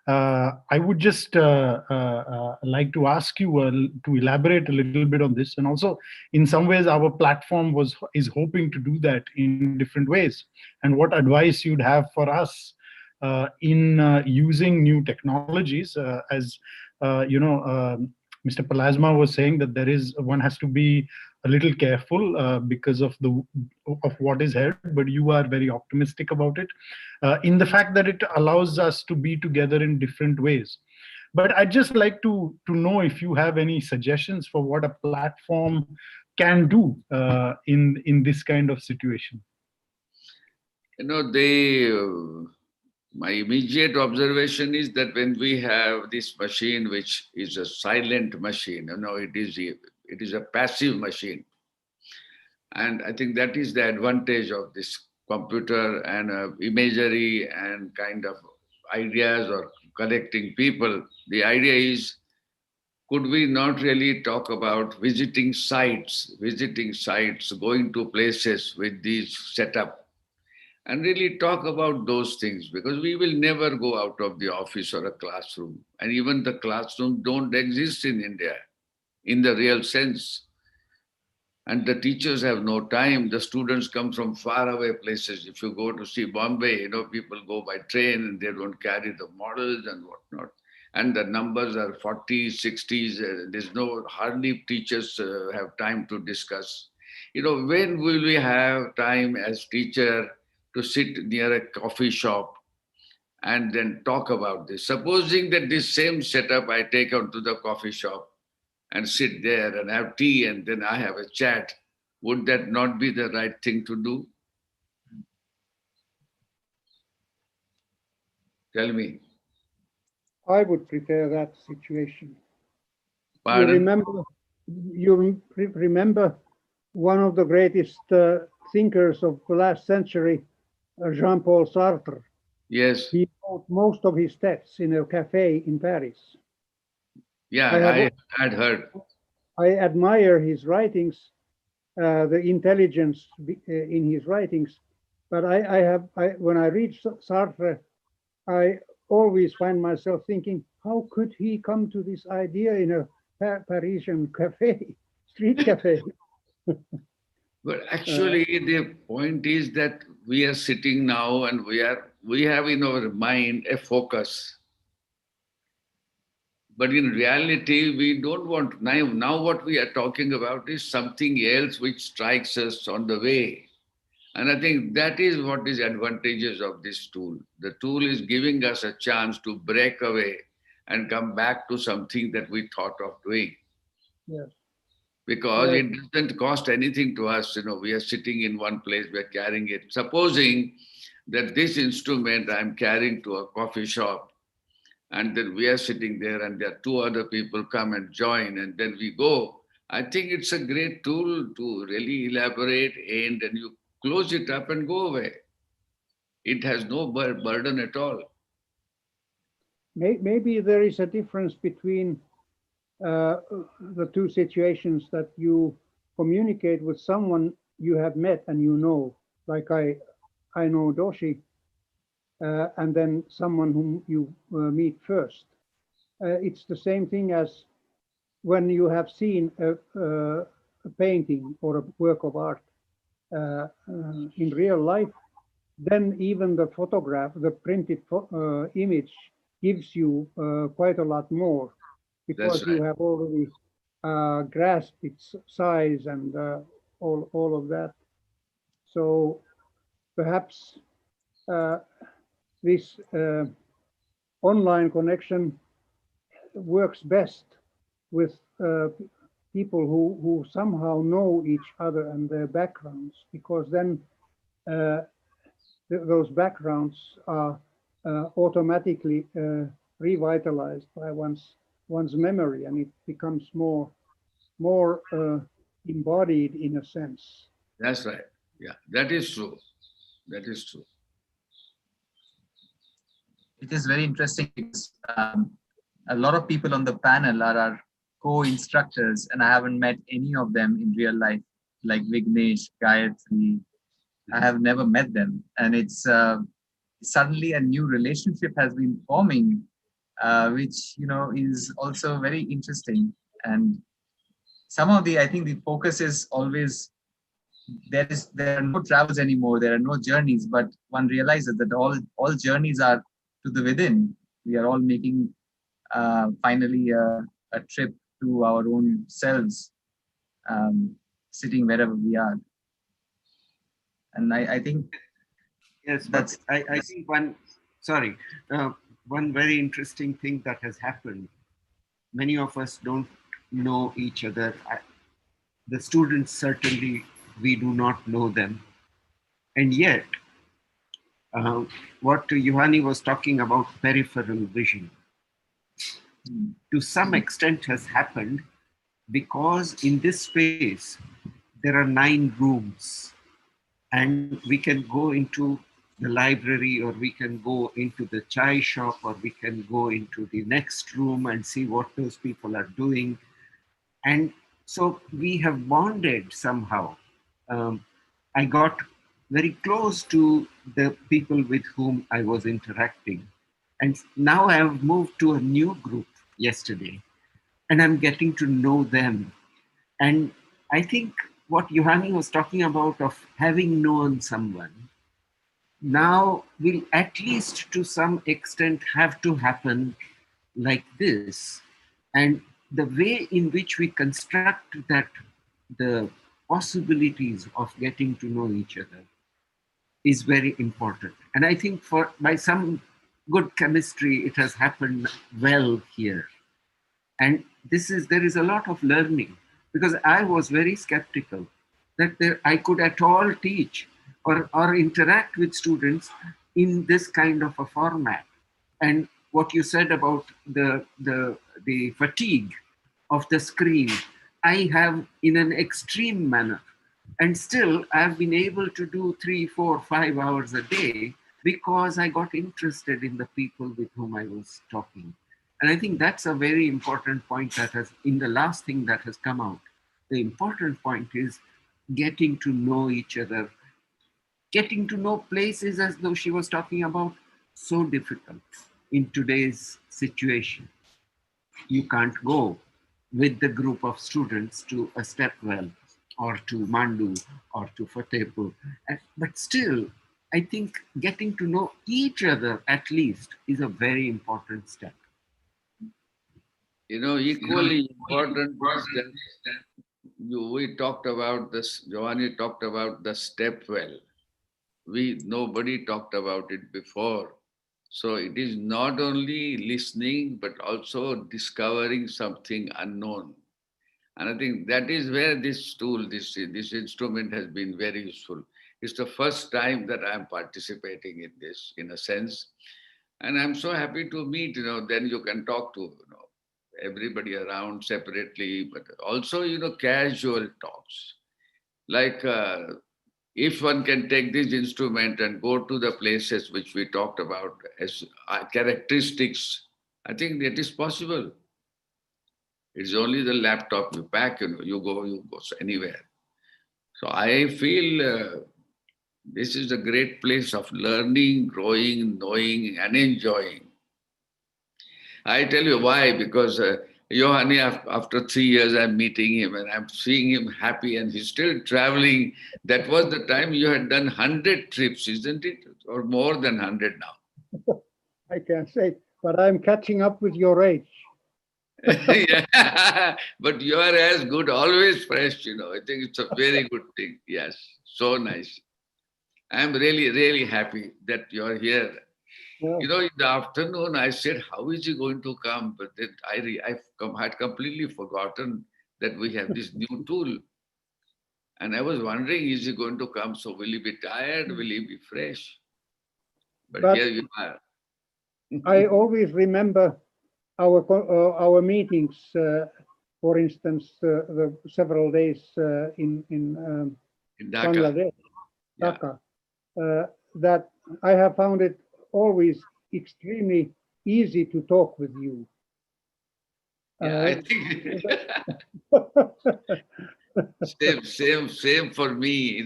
I would just like to ask you to elaborate a little bit on this, and also, in some ways, our platform is hoping to do that in different ways. And what advice you'd have for us in using new technologies, as Mr. Pallasmaa was saying, that one has to be a little careful because of what is held, but you are very optimistic about it, in the fact that it allows us to be together in different ways. But I'd just like to know if you have any suggestions for what a platform can do in this kind of situation. My immediate observation is that when we have this machine, which is a silent machine, it is a passive machine. And I think that is the advantage of this computer and imagery and kind of ideas or collecting people. The idea is, could we not really talk about visiting sites, going to places with these setup, and really talk about those things, because we will never go out of the office or a classroom. And even the classroom don't exist in India in the real sense. And the teachers have no time. The students come from far away places. If you go to see Bombay, people go by train and they don't carry the models and whatnot. And the numbers are 40s, 60s. There's hardly teachers have time to discuss. When will we have time as teacher to sit near a coffee shop and then talk about this? Supposing that this same setup I take out to the coffee shop and sit there and have tea and then I have a chat, would that not be the right thing to do? Tell me. I would prefer that situation. Pardon? You remember one of the greatest thinkers of the last century, Jean-Paul Sartre. Yes. He wrote most of his texts in a cafe in Paris. Yeah, I had heard. I admire his writings, the intelligence in his writings, but when I read Sartre, I always find myself thinking, how could he come to this idea in a Parisian cafe, street cafe? But actually, the point is that we are sitting now and we have in our mind a focus. But in reality, we don't want, now what we are talking about is something else which strikes us on the way. And I think that is what is advantages of this tool. The tool is giving us a chance to break away and come back to something that we thought of doing. Yes. Because it doesn't cost anything to us. We are sitting in one place, we are carrying it. Supposing that this instrument I'm carrying to a coffee shop, and then we are sitting there and there are two other people come and join and then we go. I think it's a great tool to really elaborate and then you close it up and go away. It has no burden at all. Maybe there is a difference between the two situations, that you communicate with someone you have met and like I know Doshi, and then someone whom you meet first. It's the same thing as when you have seen a painting or a work of art in real life, then even the photograph, the printed image, gives you quite a lot more, because you have already grasped its size and all of that. So perhaps this online connection works best with people who somehow know each other and their backgrounds, because then those backgrounds are automatically revitalized by one's memory, and it becomes more more embodied in a sense. That's right. Yeah, that is true. That is true. It is very interesting because a lot of people on the panel are our co-instructors, and I haven't met any of them in real life, like Vignesh, Gayatri. I have never met them, and it's suddenly a new relationship has been forming, which is also very interesting. And some of I think the focus is always there are no travels anymore, there are no journeys, but one realizes that all journeys are to the within. We are all making finally a trip to our own selves, sitting wherever we are. And I think Yes, but I think one very interesting thing that has happened. Many of us don't know each other. The students, certainly, we do not know them. And yet, what Juhani was talking about, peripheral vision, to some extent has happened because in this space, there are 9 rooms, and we can go into the library, or we can go into the chai shop, or we can go into the next room and see what those people are doing. And so we have bonded somehow. I got very close to the people with whom I was interacting. And now I have moved to a new group yesterday, and I'm getting to know them. And I think what Juhani was talking about of having known someone now will at least to some extent have to happen like this. And the way in which we construct that, the possibilities of getting to know each other, is very important. And I think by some good chemistry, it has happened well here. And there is a lot of learning, because I was very skeptical that I could at all teach or interact with students in this kind of a format. And what you said about the fatigue of the screen, I have in an extreme manner. And still, I've been able to do 3, 4, 5 hours a day because I got interested in the people with whom I was talking. And I think that's a very important point that in the last thing that has come out. The important point is getting to know each other, getting to know places, as though she was talking about, so difficult in today's situation. You can't go with the group of students to a stepwell or to Mandu or to Fatehpur. But still, I think getting to know each other at least is a very important step. Equally important is that we talked about this, Juhani talked about the step well. Nobody talked about it before. So it is not only listening, but also discovering something unknown. And I think that is where this tool, this instrument has been very useful. It's the first time that I'm participating in this, in a sense. And I'm so happy to meet, then you can talk to, everybody around separately, but also, casual talks. Like if one can take this instrument and go to the places which we talked about as characteristics, I think that is possible. It's only the laptop you pack, you go anywhere. So I feel this is a great place of learning, growing, knowing, and enjoying. I tell you why, because Juhani, after 3 years, I'm meeting him and I'm seeing him happy and he's still traveling. That was the time you had done 100 trips, isn't it? Or more than 100 now. I can't say, but I'm catching up with your age. Yeah. But you are as good, always fresh, I think it's a very good thing. Yes, so nice. I'm really, really happy that you're here. Yeah. In the afternoon, I said, how is he going to come? But then I had completely forgotten that we have this new tool. And I was wondering, is he going to come? So will he be tired? Will he be fresh? But here you are. I always remember our meetings for instance, the several days in Dhaka. Bangladesh, Yeah. Dhaka, that I have found it always extremely easy to talk with you. Yeah, I think same for me,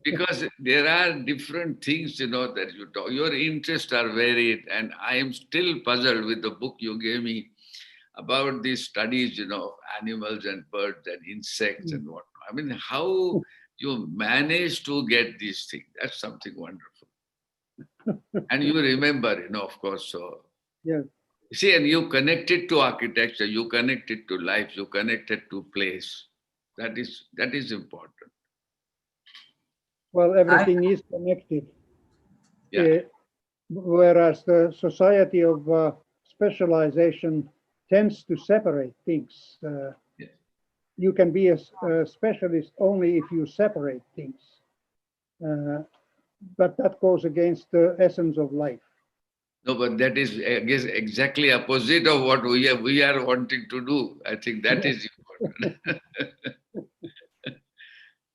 because there are different things, that you talk. Your interests are varied, and I am still puzzled with the book you gave me about these studies, of animals and birds and insects and whatnot. I mean, how you manage to get these things, that's something wonderful. And you remember, of course, so. Yes. See, and you connect it to architecture, you connect it to life, you connect it to place. That is important. Well, everything is connected. Yeah. Whereas the society of specialization tends to separate things. Yes. You can be a specialist only if you separate things. But that goes against the essence of life. No, but that is, I guess, exactly opposite of what we are wanting to do. I think that is important.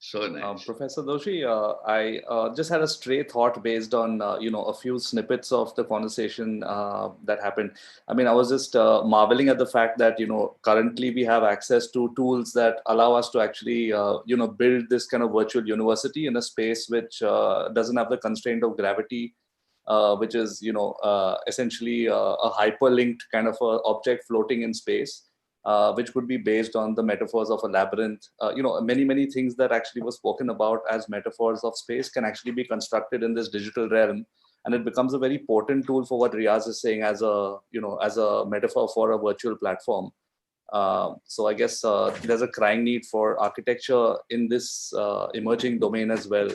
So nice. Professor Doshi, I just had a stray thought based on a few snippets of the conversation that happened. I mean, I was just marveling at the fact that currently we have access to tools that allow us to actually build this kind of virtual university in a space which doesn't have the constraint of gravity, which is essentially a hyperlinked kind of a object floating in space. Which could be based on the metaphors of a labyrinth. Many things that actually were spoken about as metaphors of space can actually be constructed in this digital realm, and it becomes a very potent tool for what Riaz is saying as a metaphor for a virtual platform. So I guess there's a crying need for architecture in this emerging domain as well.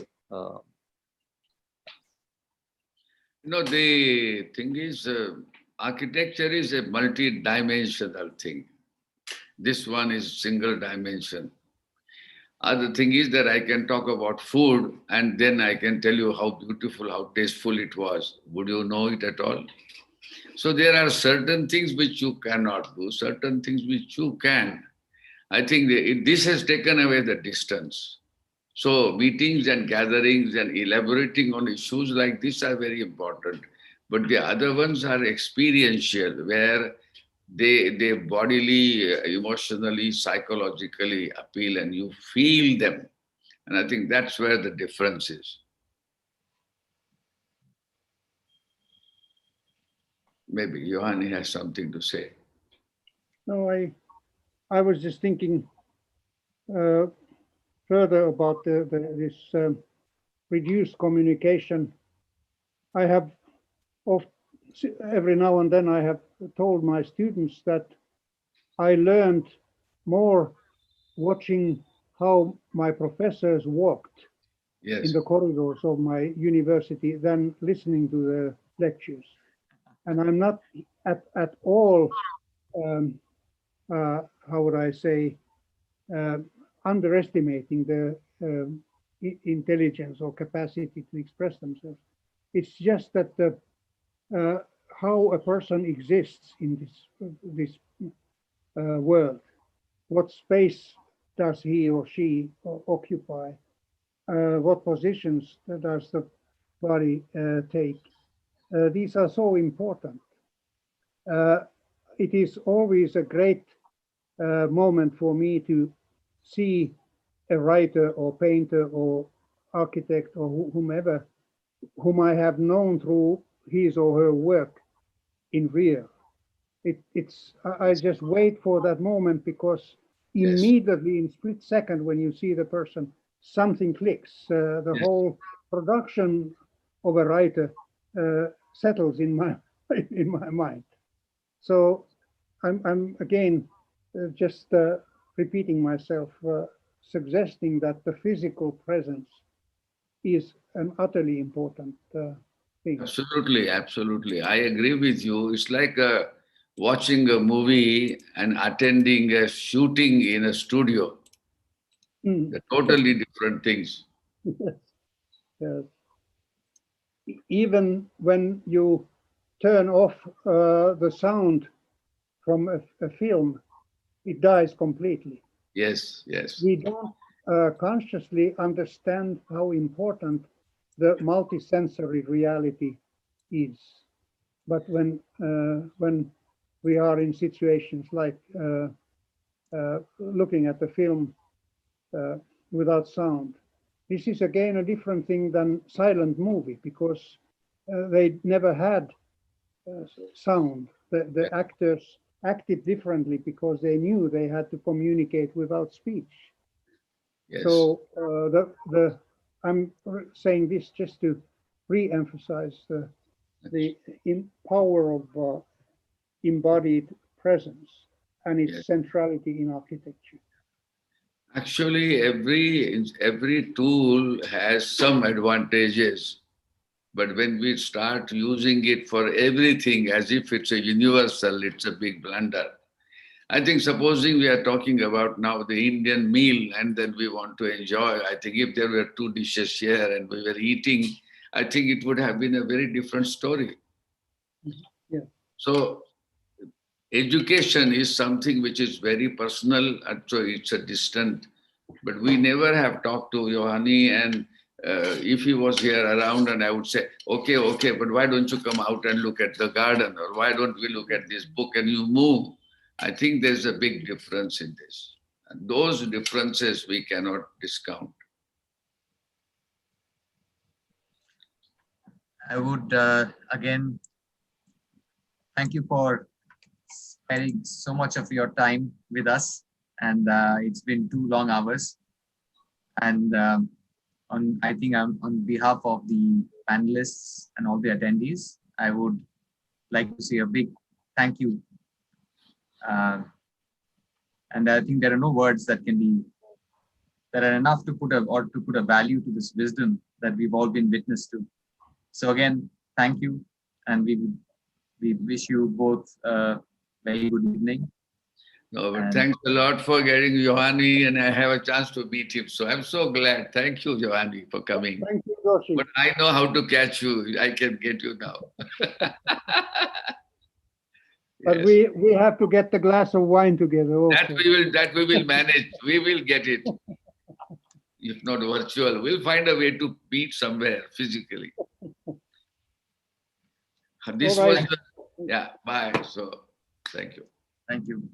The thing is, architecture is a multi-dimensional thing. This one is single dimension. Other thing is that I can talk about food and then I can tell you how beautiful, how tasteful it was. Would you know it at all? So there are certain things which you cannot do, certain things which you can. I think this has taken away the distance. So meetings and gatherings and elaborating on issues like this are very important. But the other ones are experiential, where they bodily, emotionally, psychologically appeal and you feel them. And I think that's where the difference is. Maybe Juhani has something to say. No, I was just thinking further about this reduced communication. I have every now and then I have told my students that I learned more watching how my professors walked in the corridors of my university than listening to the lectures. And I'm not at all, how would I say, underestimating the intelligence or capacity to express themselves. It's just that how a person exists in this world, what space does he or she occupy, what positions does the body take. These are so important. It is always a great moment for me to see a writer or painter or architect or whomever, whom I have known through his or her work in real. I just wait for that moment because immediately in split second when you see the person, something clicks. The whole production of a writer settles in my mind. So I'm again just repeating myself, suggesting that the physical presence is an utterly important thing. Absolutely. I agree with you. It's like watching a movie and attending a shooting in a studio. They're totally different things. Yes. Even when you turn off the sound from a film, it dies completely. Yes, yes. We don't consciously understand how important the multisensory reality is. But when we are in situations like looking at the film without sound, this is again a different thing than silent movie, because they never had sound. The actors acted differently because they knew they had to communicate without speech. Yes. So I'm saying this just to re-emphasize the power of embodied presence and its Yes. centrality in architecture. Actually, every tool has some advantages, but when we start using it for everything as if it's a universal, it's a big blunder. I think supposing we are talking about now the Indian meal and then we want to enjoy, I think if there were two dishes here and we were eating, I think it would have been a very different story. Yeah. So education is something which is very personal, and so it's a distant, but we never have talked to Juhani, and if he was here around and I would say, okay, but why don't you come out and look at the garden, or why don't we look at this book, and you move. I think there's a big difference in this. And those differences we cannot discount. I would again thank you for spending so much of your time with us, and it's been 2 long hours. And I think on behalf of the panelists and all the attendees, I would like to say a big thank you. And I think there are no words that are enough to put a value to this wisdom that we've all been witness to. So again, thank you, and we wish you both a very good evening. No, but thanks a lot for getting Juhani, and I have a chance to meet him. So I'm so glad. Thank you, Juhani, for coming. Thank you, Doshi. But I know how to catch you. I can get you now. But Yes. we have to get the glass of wine together also. That we will manage. We will get it. If not virtual, we'll find a way to meet somewhere physically. This All right. was, yeah, bye. So, thank you. Thank you.